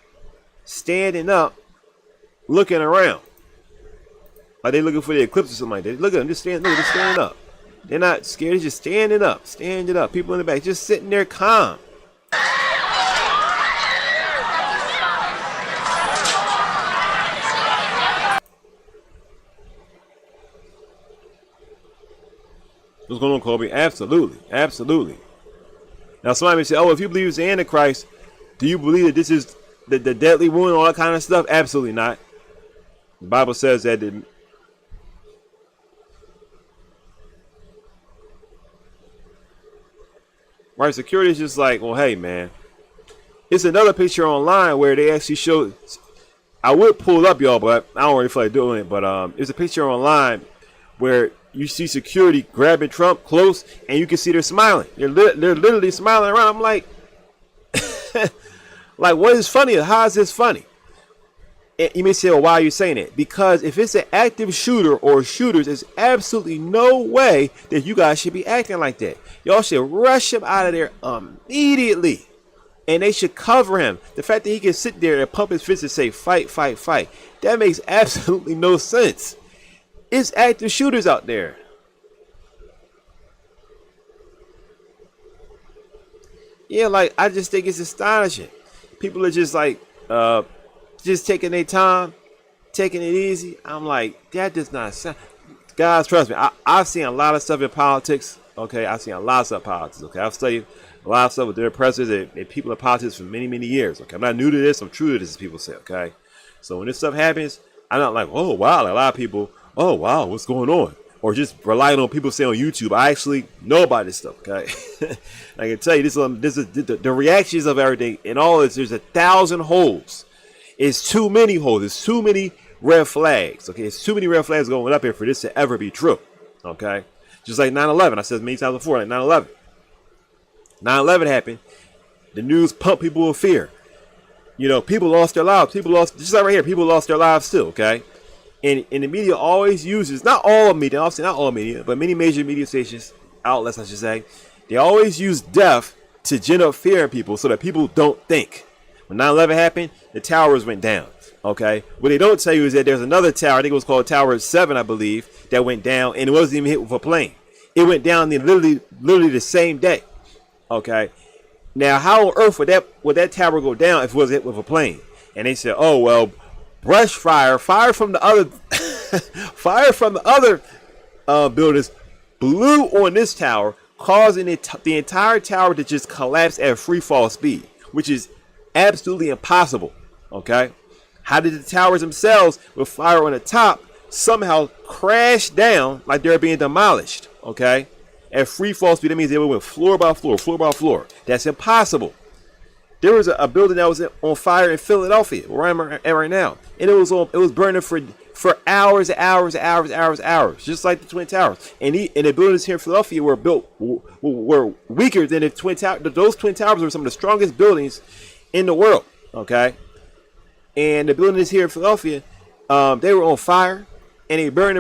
standing up, looking around. Like they're looking for the eclipse or something like that. Look at them, just standing up. They're not scared, they're just standing up. People in the back just sitting there calm. What's going on, Kobe? Absolutely, absolutely. Now somebody may say, oh, if you believe it's the Antichrist, do you believe that this is the deadly wound, all that kind of stuff? Absolutely not. The Bible says that right, security is just like, well, hey, man. It's another picture online where they actually show. I would pull it up, y'all, but I don't really feel like doing it. But it's a picture online where you see security grabbing Trump close, and you can see they're smiling. They're literally smiling around. I'm like, like, what is funny? How is this funny? And you may say, well, why are you saying it? Because if it's an active shooter or shooters, there's absolutely no way that you guys should be acting like that. Y'all should rush him out of there immediately. And they should cover him. The fact that he can sit there and pump his fist and say, fight, fight, fight. That makes absolutely no sense. It's active shooters out there. Yeah, like, I just think it's astonishing. People are just like, just taking their time, taking it easy. I'm like, that does not sound. Guys, trust me, I've seen a lot of stuff in politics. Okay, I've seen a lot of stuff in politics. Okay, I've studied a lot of stuff with their presidents and people in politics for many, many years. Okay, I'm not new to this. I'm true to this, as people say. Okay, so when this stuff happens, I'm not like, oh wow, like a lot of people. Oh wow, what's going on? Or just relying on people saying on YouTube. I actually know about this stuff. Okay, I can tell you this is the reactions of everything and all this. There's 1,000 holes. It's too many holes. There's too many red flags. Okay, it's too many red flags going up here for this to ever be true. Okay, just like 9/11. I said many times before, like 9/11. 9/11 happened. The news pumped people with fear. You know, people lost their lives. People lost, just like right here, people lost their lives too. Okay, and the media always uses, not all media, obviously not all media, but many major media stations, outlets, I should say, they always use death to generate fear in people so that people don't think. When 9/11 happened, the towers went down. Okay, what they don't tell you is that there's another tower, I think it was called Tower 7, I believe, that went down, and it wasn't even hit with a plane. It went down literally the same day. Okay, now how on earth would that tower go down if it was hit with a plane? And they said, oh well, brush fire from the other buildings blew on this tower, causing the entire tower to just collapse at free fall speed, which is absolutely impossible. Okay, how did the towers themselves, with fire on the top, somehow crash down like they're being demolished? Okay, at free fall speed, that means they went floor by floor, floor by floor. That's impossible. There was a building that was on fire in Philadelphia, where I'm at right now, and it was burning for hours and hours, just like the Twin Towers. And the buildings here in Philadelphia were weaker than the Twin Towers. Those Twin Towers were some of the strongest buildings in the world. Okay, and the buildings here in Philadelphia, they were on fire, and they burned,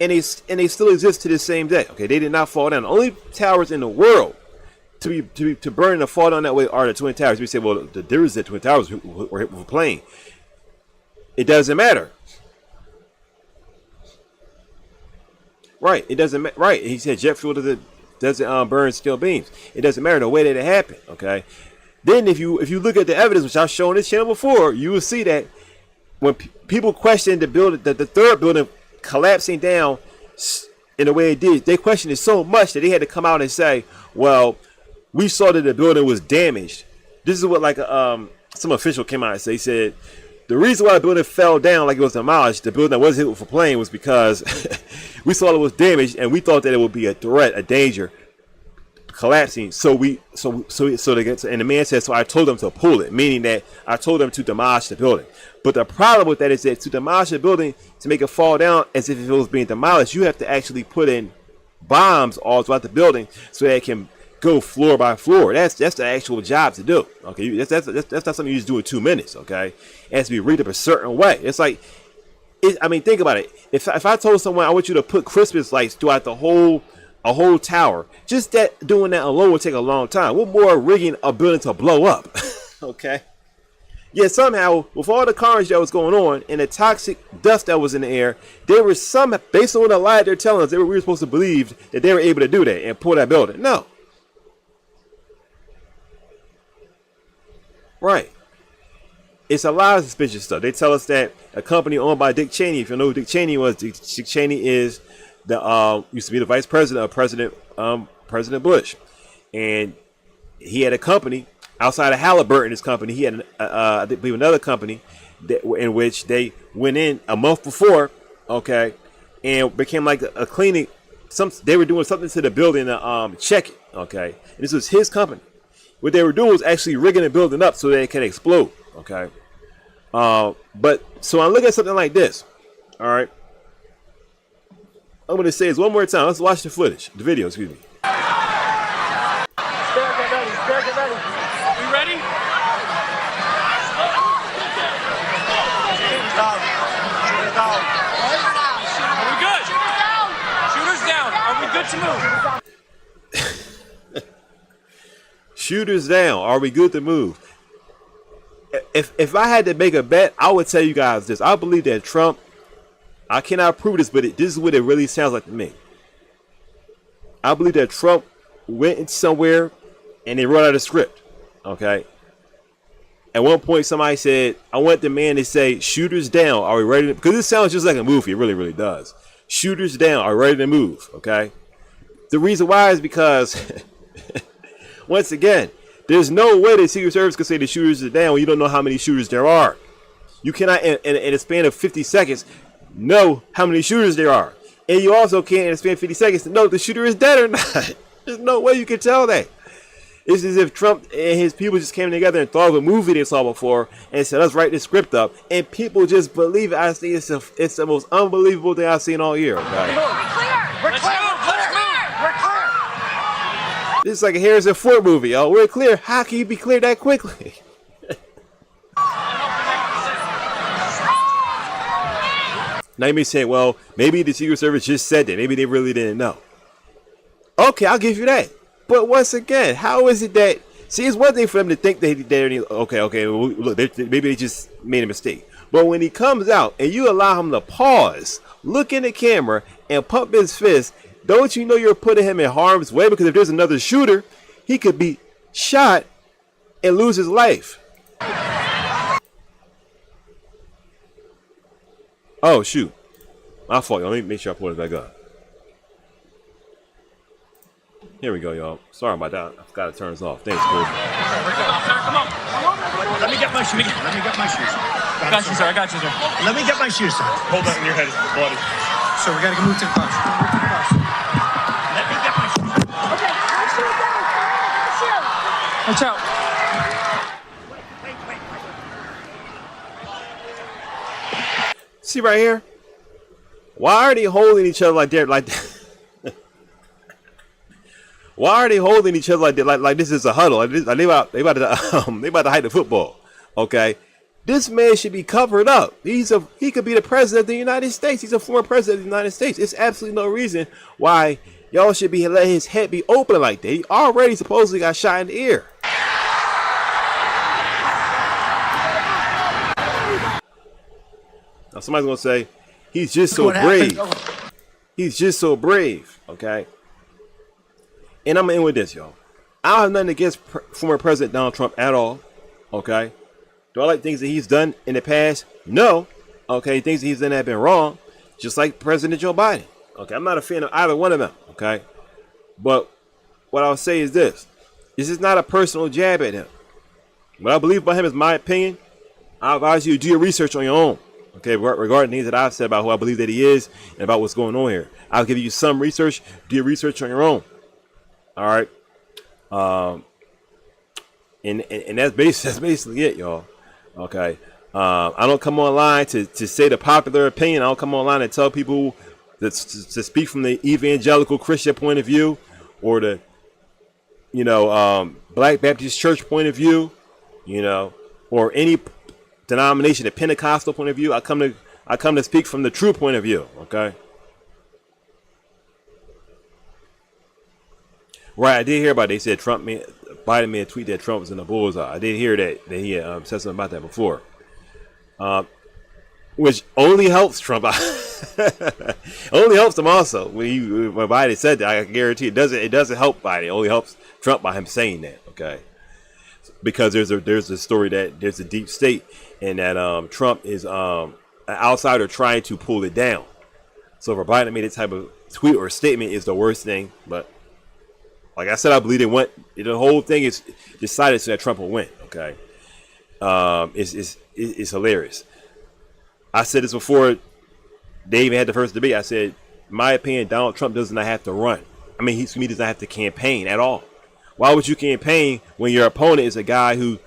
and they still exist to this same day. Okay, they did not fall down. The only towers in the world to burn and fall down that way are the Twin Towers. We say, well, there is the Twin Towers were hit with a plane. It doesn't matter. Right, it doesn't. Right, he said jet fuel doesn't burn steel beams. It doesn't matter the way that it happened. Okay. Then if you look at the evidence, which I've shown this channel before, you will see that when people question the building, the third building collapsing down in the way it did, they questioned it so much that they had to come out and say, well, we saw that the building was damaged. This is what some official came out and said. He said the reason why the building fell down like it was demolished, the building that wasn't hit with a plane, was because we saw it was damaged and we thought that it would be a threat, a danger, collapsing. So they get, and the man said, so I told them to pull it, meaning that I told them to demolish the building. But the problem with that is that to demolish a building, to make it fall down as if it was being demolished, you have to actually put in bombs all throughout the building so that it can go floor by floor. That's the actual job to do. Okay, that's not something you just do in 2 minutes. Okay, it has to be rigged up a certain way. It's like, I mean, think about it. If I told someone I want you to put Christmas lights throughout a whole tower, just doing that alone would take a long time. What more rigging a building to blow up? Okay. Yet somehow, with all the carnage that was going on and the toxic dust that was in the air, they were based on the lie they're telling us, we were supposed to believe that they were able to do that and pull that building. No. Right. It's a lot of suspicious stuff. They tell us that a company owned by Dick Cheney, if you know who Dick Cheney was, Dick Cheney is used to be the vice president of President Bush. And he had a company outside of Halliburton. His company, he had I believe another company in which they went in a month before, okay, and became like a cleaning. They were doing something to the building to check it, okay. And this was his company. What they were doing was actually rigging the building up so that it can explode, okay. But so I look at something like this, all right. I'm going to say this one more time. Let's watch the footage, the video, excuse me. Get ready. We ready? Are we good? Shooters down. Are we good to move? Shooters down. Are we good to move? If I had to make a bet, I would tell you guys this. I believe that Trump, I cannot prove this, but this is what it really sounds like to me. I believe that Trump went somewhere and they wrote out a script, okay? At one point, somebody said, I want the man to say, shooters down, are we ready to, because this sounds just like a movie, it really, really does. Shooters down, are we ready to move, okay? The reason why is because, once again, there's no way the Secret Service can say the shooters are down when you don't know how many shooters there are. You cannot, in a span of 50 seconds, know how many shooters there are. And you also can't, in a span of 50 seconds, know if the shooter is dead or not. There's no way you can tell that. It's as if Trump and his people just came together and thought of a movie they saw before and said, let's write this script up. And people just believe it. I think it's the most unbelievable thing I've seen all year. Okay? We're clear. This is like a Harrison Ford movie, yo. We're clear. How can you be clear that quickly? Now you may say, well, maybe the Secret Service just said that. Maybe they really didn't know. Okay, I'll give you that. But once again, how is it that... See, it's one thing for them to think they're... Okay, well, look, maybe they just made a mistake. But when he comes out and you allow him to pause, look in the camera, and pump his fist, don't you know you're putting him in harm's way? Because if there's another shooter, he could be shot and lose his life. Oh, shoot. My fault, y'all. Let me make sure I pull it back up. Here we go, y'all. Sorry about that. I forgot to turn this off. Thanks, Chris. Come on. Let me get my shoes. Let me get my shoes. I got you, sir. Let me get my shoes, sir. Hold on, your head is bloody. So we got to move to the bus. Let me get my shoes. Okay, my shoes down. Watch out. See right here? Why are they holding each other like that? Why are they holding each other like that? Like this is a huddle. Like this, they about to hide the football. Okay, this man should be covered up. He could be the president of the United States. He's a former president of the United States. It's absolutely no reason why y'all should be letting his head be open like that. He already supposedly got shot in the ear. Now somebody's gonna say he's just so brave. He's just so brave. Okay. And I'm gonna end with this, y'all. I don't have nothing against former President Donald Trump at all. Okay. Do I like things that he's done in the past? No. Okay. Things that he's done that have been wrong. Just like President Joe Biden. Okay. I'm not a fan of either one of them. Okay. But what I'll say is this. This is not a personal jab at him. What I believe about him is my opinion. I advise you to do your research on your own. Okay, regarding things that I've said about who I believe that he is and about what's going on here. I'll give you some research. Do your research on your own. All right. And that's basically it, y'all. Okay. I don't come online to say the popular opinion. I don't come online and tell people to speak from the evangelical Christian point of view or the, Black Baptist Church point of view, or any denomination, the Pentecostal point of view. I come to speak from the true point of view. Okay. Right, I did hear about it. They said Biden made a tweet that Trump was in the bullseye. I did hear that he said something about that before, which only helps Trump. Only helps him also. When Biden said that, I can guarantee it doesn't help Biden. It only helps Trump by him saying that. Okay, because there's a story that there's a deep state and that Trump is an outsider trying to pull it down. So for Biden to make this type of tweet or statement is the worst thing, but. Like I said, I believe the whole thing is decided so that Trump will win. Okay, it's hilarious. I said this before they even had the first debate. I said, in my opinion, Donald Trump does not have to run. I mean, he does not have to campaign at all. Why would you campaign when your opponent is a guy who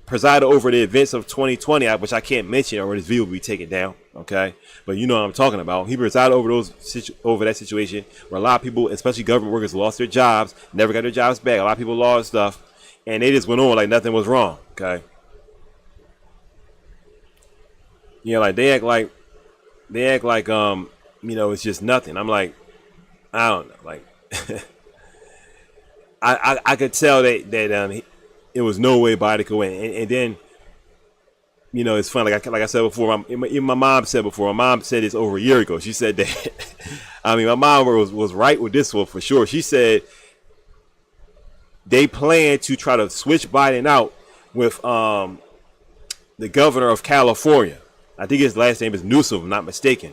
presided over the events of 2020, which I can't mention, or his video will be taken down. Okay, but you know what I'm talking about. He presided over that situation where a lot of people, especially government workers, lost their jobs, never got their jobs back. A lot of people lost stuff, and they just went on like nothing was wrong. Okay, like they act like it's just nothing. I'm like, I don't know, like I could tell that it was no way Biden could win, and then. It's funny. Like I said before, even my mom said before. My mom said this over a year ago. She said that. I mean, my mom was right with this one for sure. She said they plan to try to switch Biden out with the governor of California. I think his last name is Newsom, if I'm not mistaken.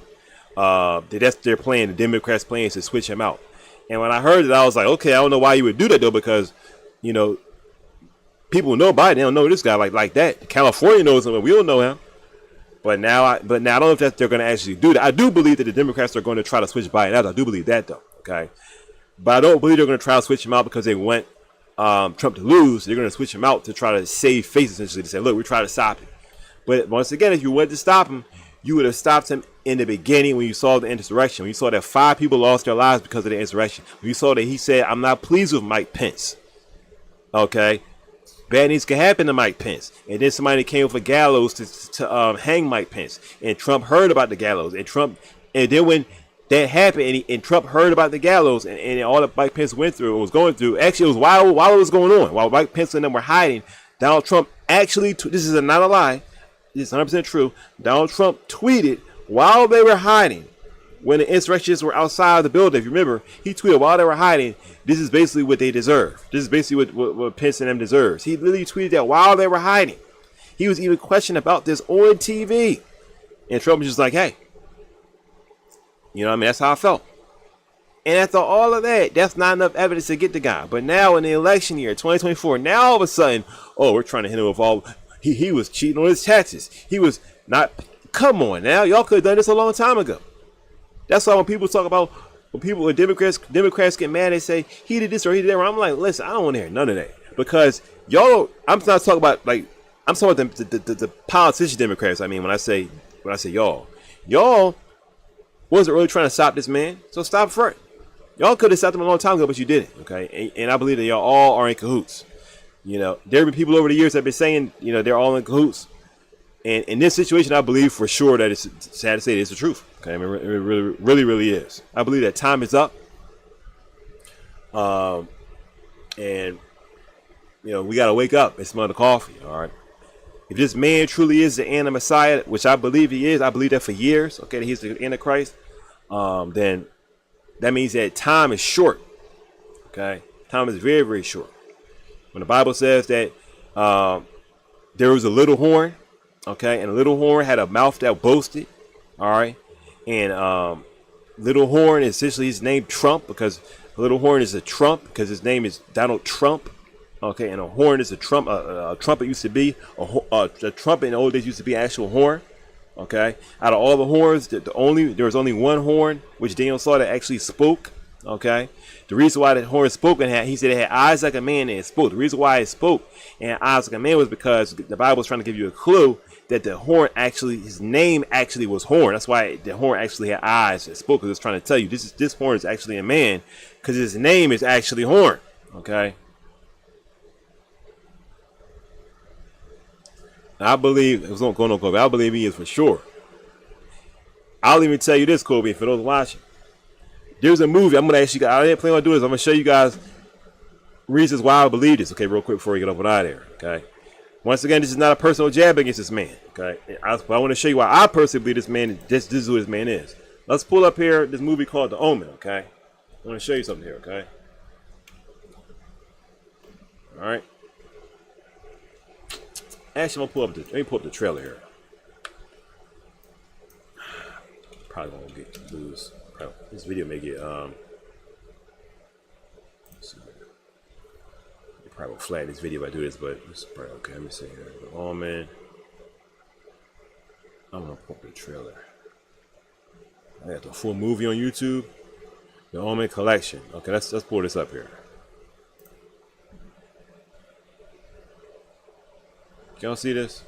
That's their plan. The Democrats' plan is to switch him out. And when I heard it, I was like, okay, I don't know why you would do that though, because people know Biden. They don't know this guy like that. California knows him, but we don't know him. But now I don't know if they're going to actually do that. I do believe that the Democrats are going to try to switch Biden out. I do believe that, though. Okay, but I don't believe they're going to try to switch him out because they want Trump to lose. They're going to switch him out to try to save face, essentially, to say, look, we're trying to stop him. But once again, if you wanted to stop him, you would have stopped him in the beginning when you saw the insurrection. When you saw that 5 people lost their lives because of the insurrection. When you saw that he said, I'm not pleased with Mike Pence. Okay? Bad things can happen to Mike Pence. And then somebody came with a gallows to hang Mike Pence. And Trump heard about the gallows. And then when that happened and Trump heard about the gallows and all that Mike Pence went through or was going through, actually it was while it was going on, while Mike Pence and them were hiding, Donald Trump actually, this is not a lie, this is 100% true, Donald Trump tweeted while they were hiding, when the insurrectionists were outside the building, if you remember, he tweeted while they were hiding, this is basically what they deserve. This is basically what Pence and them deserves. He literally tweeted that while they were hiding. He was even questioned about this on TV. And Trump was just like, hey, you know what I mean? That's how I felt. And after all of that, that's not enough evidence to get the guy. But now in the election year, 2024, now all of a sudden, oh, we're trying to hit him with all, he was cheating on his taxes. He was not, come on now, y'all could have done this a long time ago. That's why when people talk about, when Democrats get mad, they say, he did this or he did that. I'm like, listen, I don't want to hear none of that. Because y'all, I'm not talking about, like, I'm talking about the politician Democrats. I mean, when I say y'all wasn't really trying to stop this man, so stop first. Y'all could have stopped him a long time ago, but you didn't, okay? And I believe that y'all all are in cahoots. You know, there have been people over the years that have been saying, you know, they're all in cahoots. And in this situation, I believe for sure that it's sad to say it's the truth. Okay, I mean, it really is. I believe that time is up. And, you know, we got to wake up and smell the coffee, all right? If this man truly is the Anti-Messiah, which I believe he is, I believe that for years, okay, that he's the Antichrist, then that means that time is short, okay? Time is very, very short. When the Bible says that there was a little horn, okay, and a little horn had a mouth that boasted, all right? And little horn, essentially his name Trump, because little horn is a Trump, because his name is Donald Trump. Okay, and a horn is a trump. A trumpet used to be a trumpet in the old days used to be an actual horn. Okay, out of all the horns, there was only one horn which Daniel saw that actually spoke. Okay, the reason why that horn spoke and he said it had eyes like a man and it spoke. The reason why it spoke and had eyes like a man was because the Bible was trying to give you a clue that the horn actually, his name actually was Horn. That's why the horn actually had eyes and spoke. Because it's trying to tell you this horn is actually a man because his name is actually Horn. Okay. I believe it was not going on Kobe. I believe he is for sure. I'll even tell you this, Kobe, for those watching. There's a movie. I'm gonna actually. I didn't plan on doing this. I'm gonna show you guys reasons why I believe this. Okay, real quick before we get up and out of there. Okay. Once again, this is not a personal jab against this man. Okay. I want to show you why I personally believe this man. This is who this man is. Let's pull up here this movie called The Omen. Okay. I want to show you something here. Okay. All right. Actually, I'm gonna let me pull up the trailer here. Probably won't lose. This video may get let's see. Probably will flag this video if I do this, but it's probably okay. Let me see here. Oh man, I'm gonna pull up the trailer. I got the full movie on YouTube. The Omen Collection. Okay, let's pull this up here. Can y'all see this?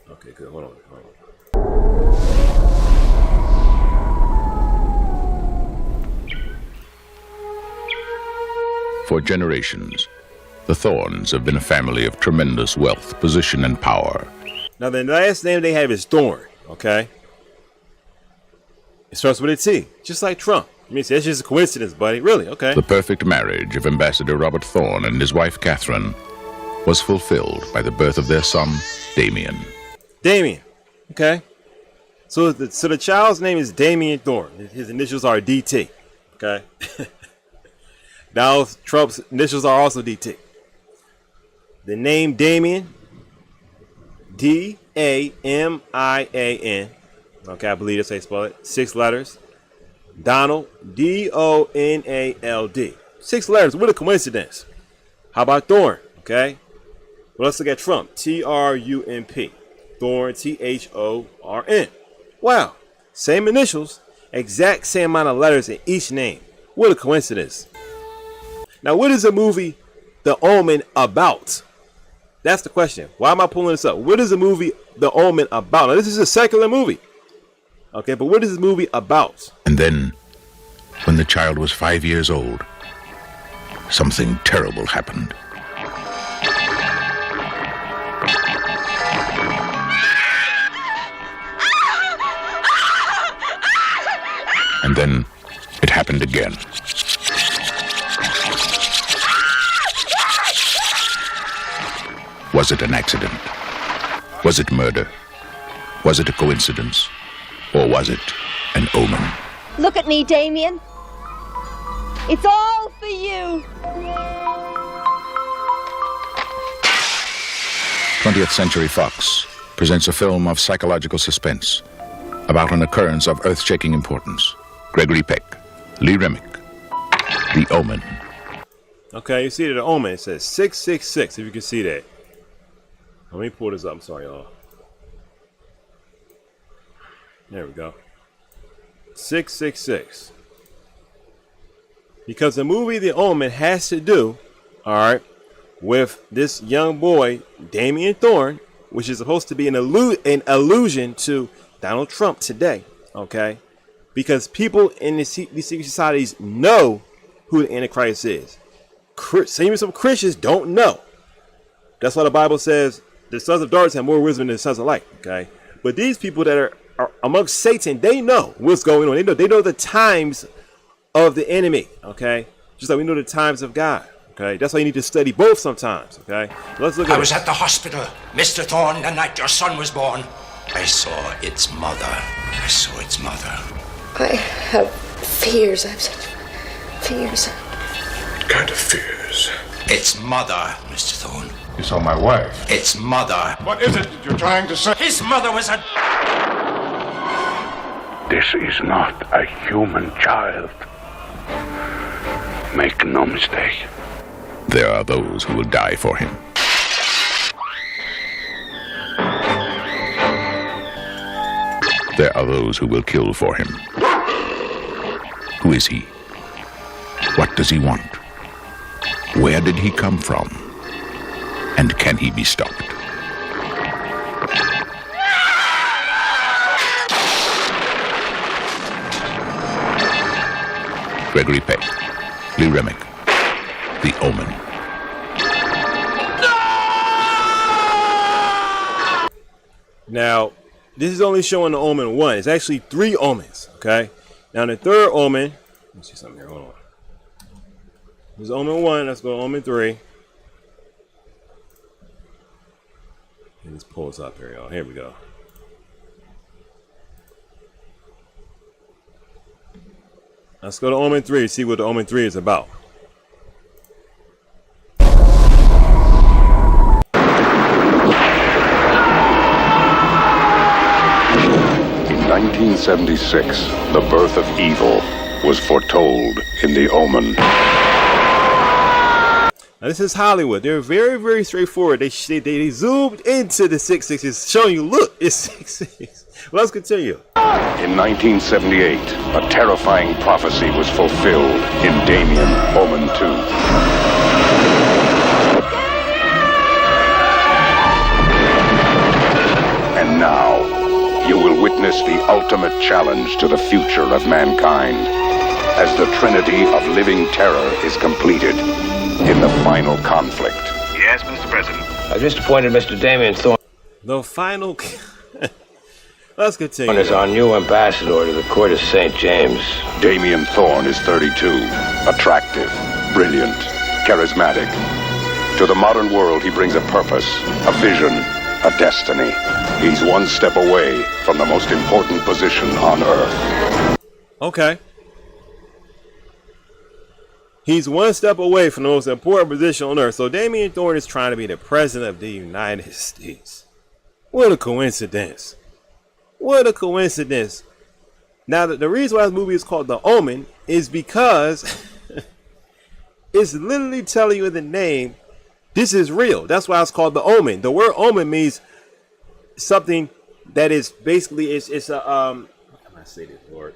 Okay, good. Hold on. For generations, the Thorns have been a family of tremendous wealth, position, and power. Now, the last name they have is Thorn, okay? It starts with a T, just like Trump. I mean, that's just a coincidence, buddy. Really? Okay. The perfect marriage of Ambassador Robert Thorn and his wife, Catherine, was fulfilled by the birth of their son, Damien. Damien, okay. So the child's name is Damien Thorn. His initials are DT, okay. Now Trump's initials are also DT. The name Damien, D-A-M-I-A-N. Okay, I believe that's how you spell it. 6 letters. Donald, D-O-N-A-L-D. 6 letters. What a coincidence. How about Thorn? Okay. Well, let's look at Trump. T-R-U-M-P. Thorn, T-H-O-R-N. Wow. Same initials. Exact same amount of letters in each name. What a coincidence. Now, what is a movie The Omen about? That's the question. Why am I pulling this up? What is the movie The Omen about? Now, this is a secular movie. Okay, but what is this movie about? And then, when the child was 5 years old, something terrible happened. And then it happened again. Was it an accident? Was it murder? Was it a coincidence? Or was it an omen? Look at me, Damien. It's all for you. 20th Century Fox presents a film of psychological suspense about an occurrence of earth-shaking importance. Gregory Peck, Lee Remick, The Omen. Okay, you see The Omen. It says 666, if you can see that. Let me pull this up. I'm sorry, y'all. There we go. 666. Because the movie The Omen has to do, all right, with this young boy, Damien Thorne, which is supposed to be an allusion to Donald Trump today, okay? Because people in these secret societies know who the Antichrist is. Even some Christians don't know. That's why the Bible says the sons of darkness have more wisdom than the sons of light, okay? But these people that are amongst Satan, they know what's going on. They know the times of the enemy, okay? Just like we know the times of God, okay? That's why you need to study both sometimes, okay? Let's look at it. I was at the hospital, Mr. Thorne, the night your son was born. I saw its mother. I saw its mother. I have fears. I have such fears. What kind of fears? Its mother, Mr. Thorne. You saw my wife. Its mother. What is it that you're trying to say? His mother was a... This is not a human child. Make no mistake. There are those who will die for him. There are those who will kill for him. Who is he? What does he want? Where did he come from? And can he be stopped? Gregory Peck, Lee Remick, The Omen. Now, this is only showing The Omen 1. It's actually 3 omens, okay? Now, the third omen, let me see something here. Hold on. This is Omen 1. Let's go to Omen 3. Let me just pull this up here, y'all. Here we go. Let's go to Omen 3 to see what the Omen 3 is about. In 1976, the birth of evil was foretold in The Omen. Now, this is Hollywood. They're very, very straightforward. They zoomed into the 666, showing you, look, it's 666. Well, let's continue. In 1978, a terrifying prophecy was fulfilled in Damien, Omen 2. And now, you will witness the ultimate challenge to the future of mankind as the trinity of living terror is completed in the final conflict. Yes, Mr. President. I just appointed Mr. Damien Thorne. The final... Let's continue. Is our new ambassador to the court of St. James. Damien Thorne is 32, attractive, brilliant, charismatic. To the modern world, he brings a purpose, a vision, a destiny. He's one step away from the most important position on Earth. Okay. He's one step away from the most important position on Earth. So Damien Thorne is trying to be the president of the United States. What a coincidence. What a coincidence. Now, the reason why this movie is called The Omen is because it's literally telling you in the name, this is real. That's why it's called The Omen. The word omen means something that is basically, it's a, how can I say this, Lord?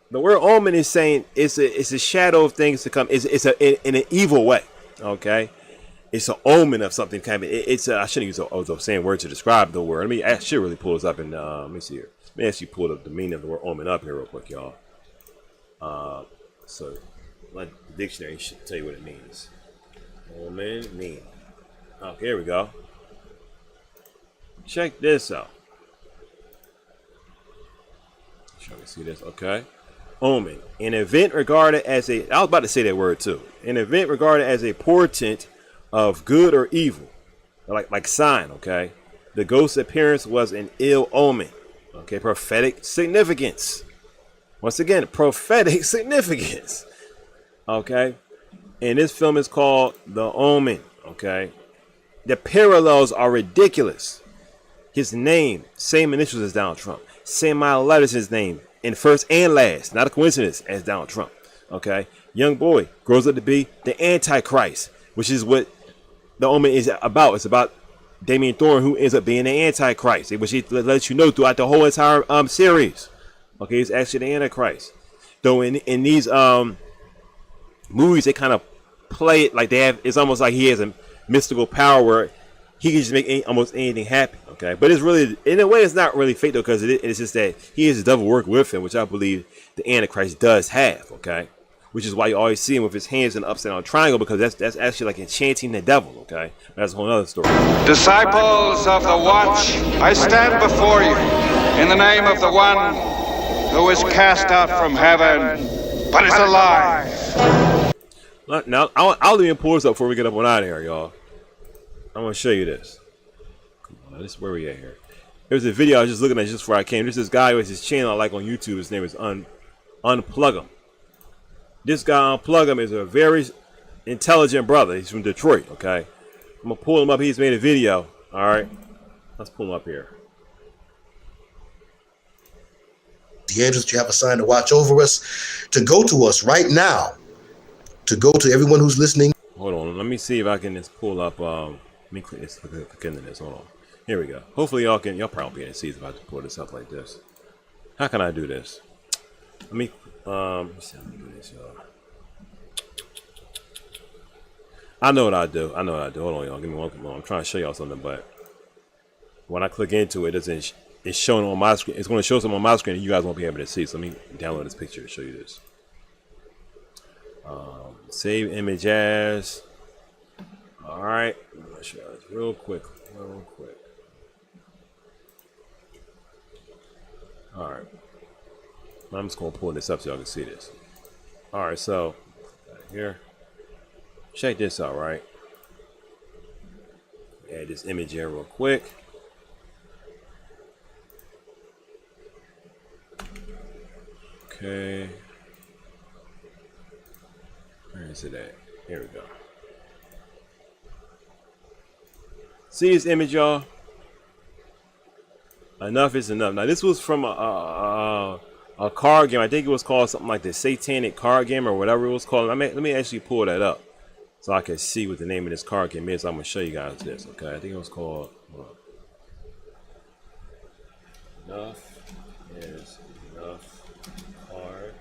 The word omen is saying it's a shadow of things to come. It's in an evil way. Okay, it's an omen of something coming. It's I shouldn't use the same word to describe the word. I should really pull this up and let me see here. Let me actually pull up the meaning of the word omen up here real quick, y'all. So let the dictionary should tell you what it means. Omen mean. Okay, here we go. Check this out. Shall we see this? Okay. Omen. An event regarded as a, I was about to say that word too. An event regarded as a portent of good or evil. Like sign, okay? The ghost's appearance was an ill omen. Okay, prophetic significance. Once again, prophetic significance. Okay? And this film is called The Omen. Okay? The parallels are ridiculous. His name, same initials as Donald Trump. Same amount of letters his name. In first and last. Not a coincidence as Donald Trump. Okay? Young boy grows up to be the Antichrist. Which is what The Omen is about. It's about Damien Thorne, who ends up being the Antichrist. Which he lets you know throughout the whole entire series. Okay? He's actually the Antichrist. Though in these movies, they kind of play it like they have. It's almost like he has a mystical power where he can just make almost anything happen, okay? But it's really, in a way, it's not really fake, though, because it's just that he has the devil work with him, which I believe the Antichrist does have, okay? Which is why you always see him with his hands in an upside-down triangle, because that's actually like enchanting the devil, okay? That's a whole other story. Disciples of the Watch, I stand before you in the name of the one who is cast out from heaven, but is alive. Now, I'll even pull this up before we get up on out of here, y'all. I'm going to show you this. Come on, this is where we at here. There's a video I was just looking at just before I came. There's this guy who has his channel I like on YouTube. His name is Unplug Him. This guy, Unplug Him, is a very intelligent brother. He's from Detroit, okay? I'm going to pull him up. He's made a video. All right? Let's pull him up here. The angels that you have assigned to watch over us, to go to us right now, to go to everyone who's listening. Hold on. Let me see if I can just pull up... Let me click this. Click into this. Hold on. Here we go. Hopefully y'all probably be able to see if I just pull this up like this. How can I do this? Let me see how to do this, y'all. I know what I do. Hold on, y'all. Give me one moment. I'm trying to show y'all something, but when I click into it, it's showing on my screen. It's going to show something on my screen and you guys won't be able to see. So let me download this picture to show you this. Save image as. All right, I'm gonna show you this real quick. All right, I'm just gonna pull this up so y'all can see this. All right, so here, check this out. Right, add this image here real quick. Okay, where is it at? Here we go. See this image, y'all? Enough is enough. Now, this was from a card game. I think it was called something like the Satanic Card Game or whatever it was called. Let me actually pull that up so I can see what the name of this card game is. I'm going to show you guys this, okay? I think it was called... Enough is enough card.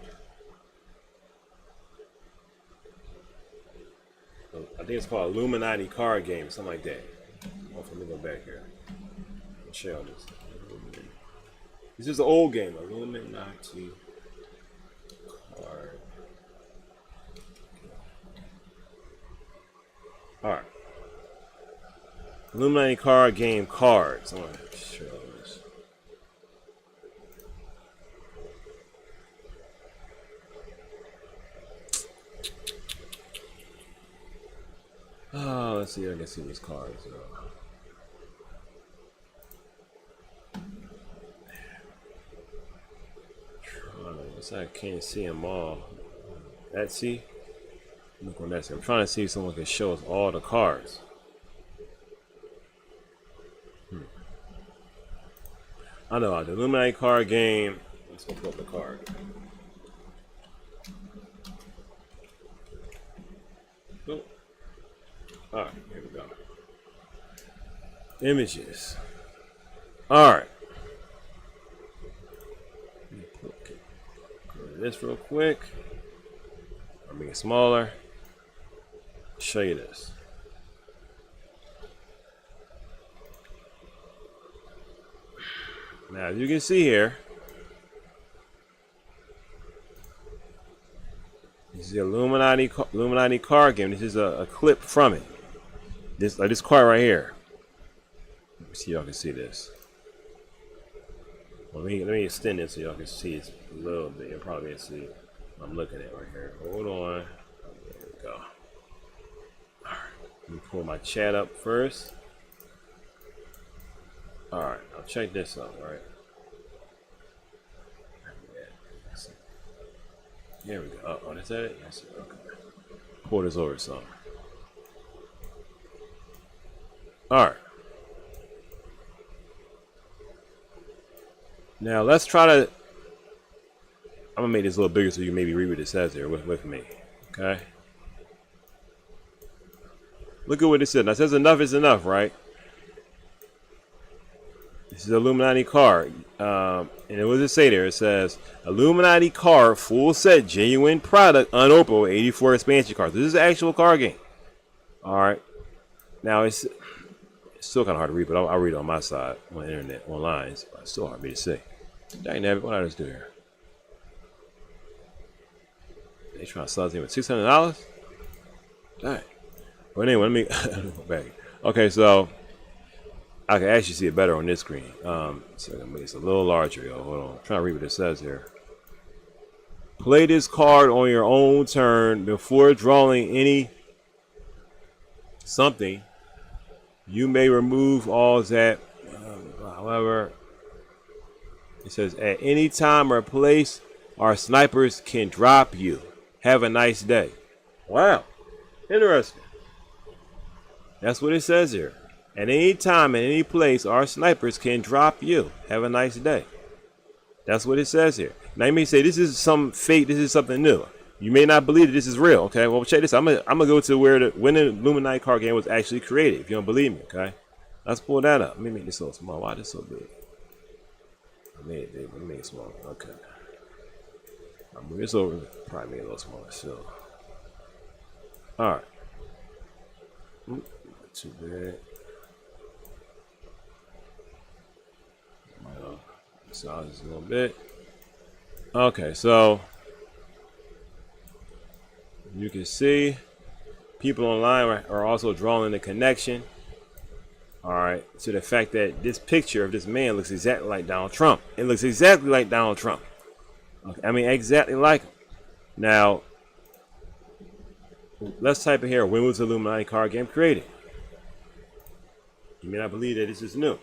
I think it's called Illuminati Card Game, something like that. Let me go back here. I'll show you this. This is an old game. Illuminati Card. Alright. Illuminati Card Game cards. I'm going to show you this. Oh, let's see if I can see these cards. I can't see them all. Let's see. Look on that. I'm trying to see if someone can show us all the cards. I know the Illuminati Card Game. Let's go pull up the card. Oh. All right, here we go. Images. All right. This real quick. I'll make it smaller. show you this. Now, as you can see here, this is the Illuminati card game. This is a clip from it. This card right here. Let me see if y'all can see this. Well, let me extend it so y'all can see it a little bit. You'll probably see what I'm looking at right here. Hold on. There we go. Alright. Let me pull my chat up first. Alright, I'll check this out, right? There we go. Oh, is that it? Yes. Okay. Pull this over some. Alright. Now let's try to. I'm gonna make this a little bigger so you can maybe read what it says here with me. Okay. Look at what it says. Now it says enough is enough, right? This is an Illuminati card. And it was it say there? It says Illuminati card, full set, genuine product, unopened, 84 expansion cards. This is an actual card game. Alright. Now it's still kind of hard to read, but I'll read it on my side on the internet, online. It's still hard for me to see. Dang it, what did I just do here? They trying to sell this thing with $600? Dang. But anyway, let me go back. Okay, so I can actually see it better on this screen. So I'm gonna make this a little larger, yo. Hold on. I'm trying to read what it says here. Play this card on your own turn before drawing any something. You may remove all that. However, it says at any time or place, our snipers can drop you. Have a nice day. Wow, interesting. That's what it says here. At any time, at any place, our snipers can drop you. Have a nice day. That's what it says here. Now you may say this is some fake. This is something new. You may not believe that this is real. Okay, well check this. I'm gonna go to where when the Illuminati card game was actually created. If you don't believe me, okay, let's pull that up. Let me make this a little small. Why this so big? I made it big. Let me make it small. Okay. I'll move this over. Probably make it a little smaller still. All right. Not too bad. Size just a little bit. Okay, so you can see people online are also drawing the connection, all right, to the fact that this picture of this man looks exactly like Donald Trump. It looks exactly like Donald Trump. Okay, I mean, exactly like him. Now, let's type in here, when was the Illuminati card game created? You may not believe that this is new.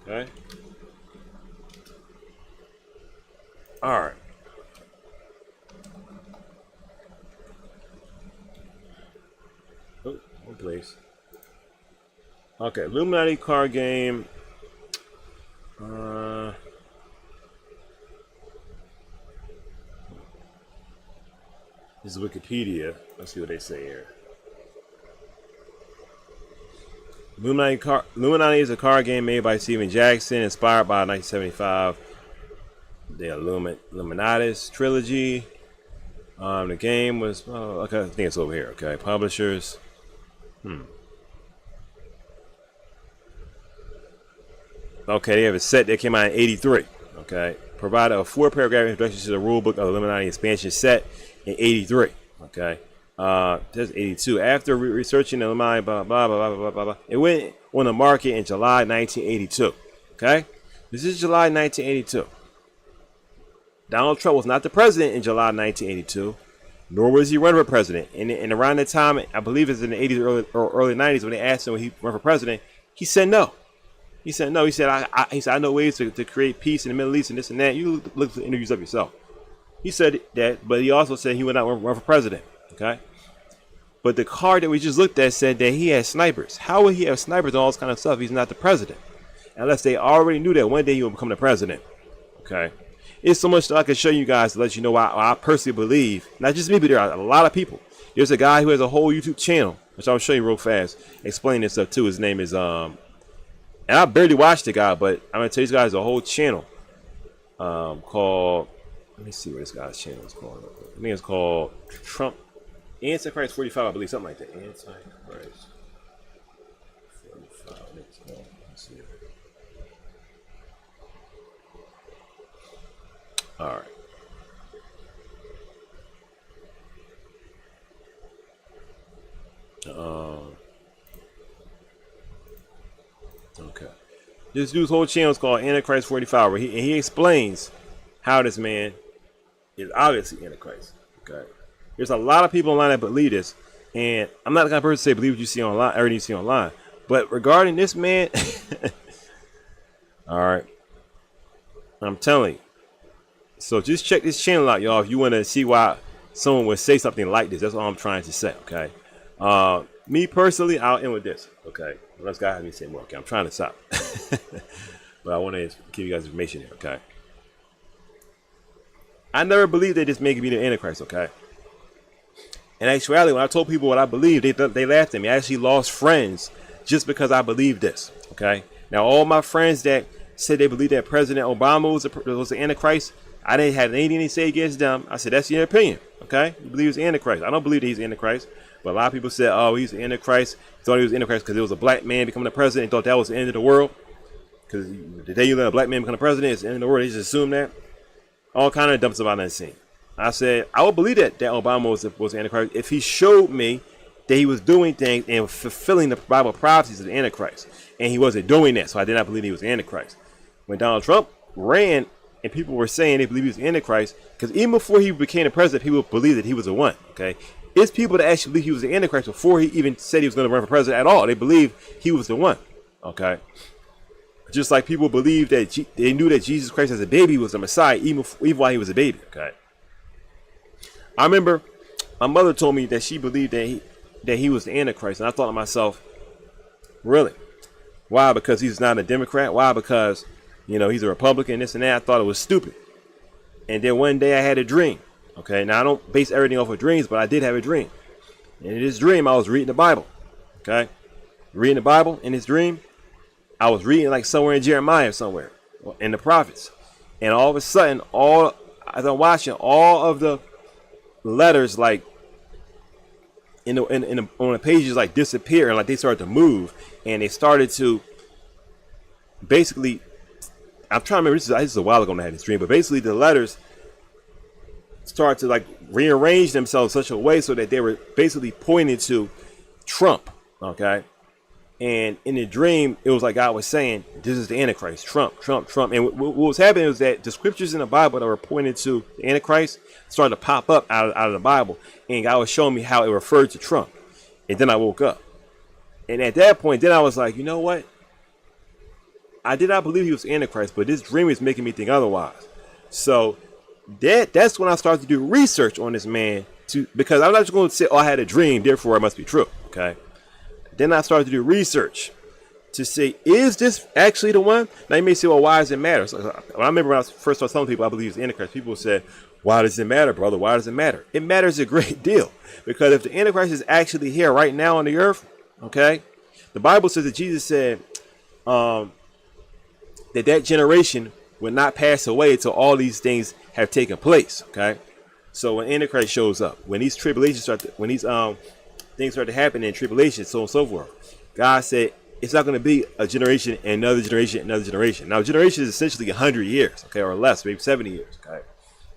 Okay. All right. Oh, one place. Okay, Illuminati card game. This is Wikipedia. Let's see what they say here. Illuminati is a card game made by Steven Jackson, inspired by 1975. The Illuminatus trilogy. The game was okay. I think it's over here. Okay, publishers. Okay, they have a set that came out in '83. Okay, provided a 4-paragraph introduction to the rulebook of the Illuminati expansion set in '83. Okay, that's '82. After researching the Illuminati, blah blah blah blah blah blah blah, it went on the market in July 1982. Okay, this is July 1982. Donald Trump was not the president in July 1982, nor was he running for president. And around that time, I believe it's in the 80s or early 90s, when they asked him when he ran for president, he said no. He said no. He said, I know ways to create peace in the Middle East and this and that. You look the interviews up yourself. He said that, but he also said he would not run for president. Okay? But the card that we just looked at said that he had snipers. How would he have snipers and all this kind of stuff if he's not the president? Unless they already knew that one day he would become the president. Okay? It's so much that I can show you guys to let you know why I personally believe, not just me, but there are a lot of people. There's a guy who has a whole YouTube channel, which I'll show you real fast, explaining this stuff too. His name is, and I barely watched the guy, but I'm going to tell you guys a whole channel called, let me see what this guy's channel is called. I think it's called Trump Antichrist 45, I believe, something like that. Antichrist 45. Let's see. All right. Okay. This dude's whole channel is called Antichrist 45, where he explains how this man is obviously Antichrist. Okay. There's a lot of people online that believe this, and I'm not the kind of person to say believe what you see online, everything you see online. But regarding this man, all right, I'm telling you. So just check this channel out, y'all, if you want to see why someone would say something like this. That's all I'm trying to say. Okay. Me personally, I'll end with this. Okay. Unless God has me say more. Okay. I'm trying to stop, but I want to give you guys information here. Okay. I never believed that this man could be the Antichrist. Okay. In actuality, when I told people what I believed, they laughed at me. I actually lost friends just because I believed this. Okay. Now, all my friends that said they believed that President Obama was the Antichrist, I didn't have anything to say against them. I said, that's your opinion. Okay. You believe he's the Antichrist. I don't believe that he's the Antichrist. But a lot of people said, oh, he's the Antichrist. Thought he was the Antichrist because it was a black man becoming the president. Thought that was the end of the world. Because the day you let a black man become the president, it's the end of the world. They just assume that. All kind of dumb stuff I've seen. I said, I would believe that Obama was the Antichrist if he showed me that he was doing things and fulfilling the Bible prophecies of the Antichrist. And he wasn't doing that, so I did not believe he was the Antichrist. When Donald Trump ran and people were saying they believe he was the Antichrist, because even before he became the president, people believed that he was the one. Okay, it's people that actually believe he was the Antichrist before he even said he was going to run for president at all. They believe he was the one. Okay, just like people believe that they knew that Jesus Christ as a baby was the Messiah, even while he was a baby. Okay, I remember my mother told me that she believed that he was the Antichrist, and I thought to myself, really? Why? Because he's not a Democrat? Why? Because, you know, he's a Republican, this and that. I thought it was stupid. And then one day I had a dream. Okay, now I don't base everything off of dreams, but I did have a dream. And in this dream, I was reading the Bible. Okay, reading the Bible in this dream, I was reading like somewhere in Jeremiah, somewhere in the prophets, and all of a sudden, as I'm watching, all of the letters like on the pages like disappear, and like they started to move, and they started to basically. I'm trying to remember. This is a while ago when I had this dream, but basically the letters start to like rearrange themselves in such a way so that they were basically pointing to Trump. Okay, and in the dream, it was like God was saying, "This is the Antichrist, Trump, Trump, Trump." And what was happening was that the scriptures in the Bible that were pointing to the Antichrist started to pop up out of the Bible, and God was showing me how it referred to Trump. And then I woke up, and at that point, then I was like, you know what? I did not believe he was Antichrist, but this dream is making me think otherwise. So that's when I started to do research on this man, because I'm not just going to say, oh, I had a dream, therefore it must be true. Okay. Then I started to do research to say, is this actually the one? Now you may say, well, why does it matter? So I remember when I first started telling people I believe he was Antichrist, people said, why does it matter, brother? Why does it matter? It matters a great deal, because if the Antichrist is actually here right now on the earth, okay, the Bible says that Jesus said, that generation will not pass away until all these things have taken place. Okay, so when Antichrist shows up, when these tribulations when these things start to happen in tribulation, so on and so forth, God said it's not going to be a generation and another generation and another generation. Now, generation is essentially 100 years, okay, or less, maybe 70 years. Okay,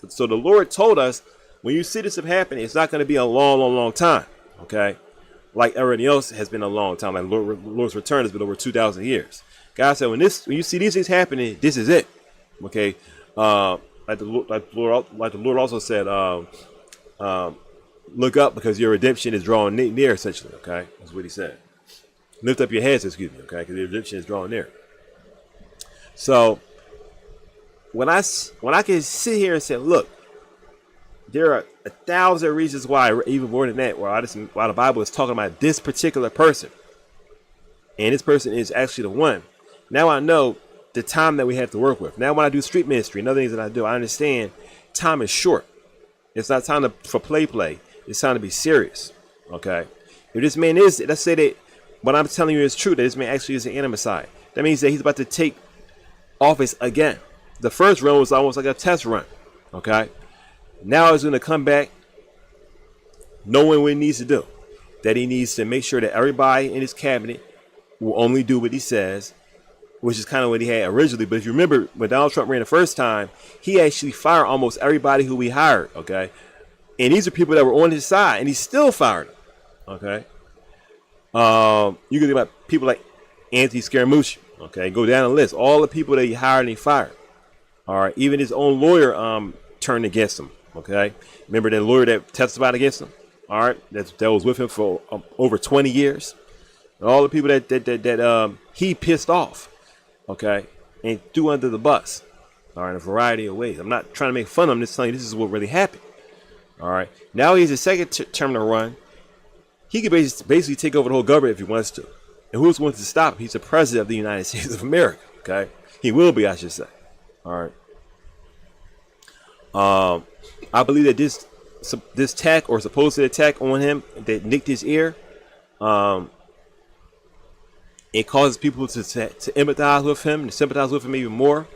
so the Lord told us when you see this happening, it's not going to be a long, long, long time. Okay, like everything else has been a long time. Like Lord's return has been over 2,000 years. God said, when you see these things happening, this is it. Okay, like the Lord also said, look up because your redemption is drawing near. Essentially, okay, that's what He said. Lift up your heads, excuse me, okay, because your redemption is drawing near. So when I can sit here and say, look, there are 1,000 reasons why, even more than that, why the Bible is talking about this particular person, and this person is actually the one. Now I know the time that we have to work with. Now when I do street ministry and other things that I do, I understand time is short. It's not time for play. It's time to be serious. Okay. If this man is, let's say that what I'm telling you is true, that this man actually is the Anti-Messiah, that means that he's about to take office again. The first run was almost like a test run. Okay. Now he's going to come back knowing what he needs to do, that he needs to make sure that everybody in his cabinet will only do what he says, which is kind of what he had originally. But if you remember, when Donald Trump ran the first time, he actually fired almost everybody who he hired, okay? And these are people that were on his side, and he still fired them, okay? You can think about people like Anthony Scaramucci, okay? Go down the list. All the people that he hired and he fired. All right, even his own lawyer turned against him, okay? Remember that lawyer that testified against him? All right, that was with him for over 20 years. And all the people that he pissed off, okay, and threw under the bus, all right, in a variety of ways. I'm not trying to make fun of him. I'm just telling you this is what really happened. All right, now he's his second term to run. He could basically take over the whole government if he wants to. And who's going to stop him? He's the president of the United States of America, okay? He will be, I should say. All right. I believe that this attack or supposed attack on him that nicked his ear, it causes people to empathize with him and sympathize with him even more.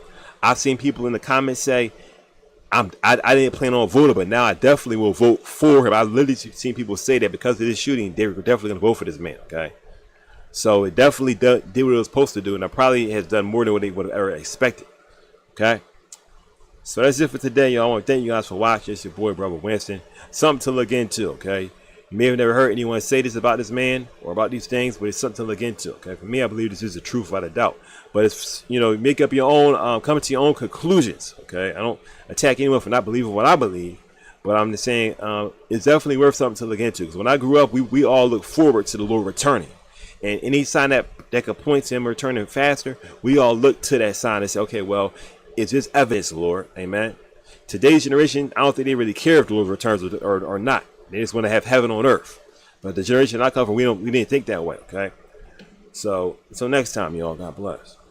I've seen people in the comments say, I didn't plan on voting, but now I definitely will vote for him. I've literally seen people say that because of this shooting, they were definitely going to vote for this man, okay? So it definitely did what it was supposed to do, and it probably has done more than what they would have ever expected, okay? So that's it for today, y'all. I want to thank you guys for watching. It's your boy, Brother Winston. Something to look into, okay? You may have never heard anyone say this about this man or about these things, but it's something to look into, okay? For me, I believe this is the truth without a doubt. But it's, make up your own, come to your own conclusions, okay? I don't attack anyone for not believing what I believe, but I'm just saying it's definitely worth something to look into. Because when I grew up, we all look forward to the Lord returning. And any sign that could point to him returning faster, we all look to that sign and say, okay, well, is this evidence, Lord? Amen. Today's generation, I don't think they really care if the Lord returns or not. They just want to have heaven on earth. But the generation I come from, we didn't think that way, okay? So until next time, y'all, God bless.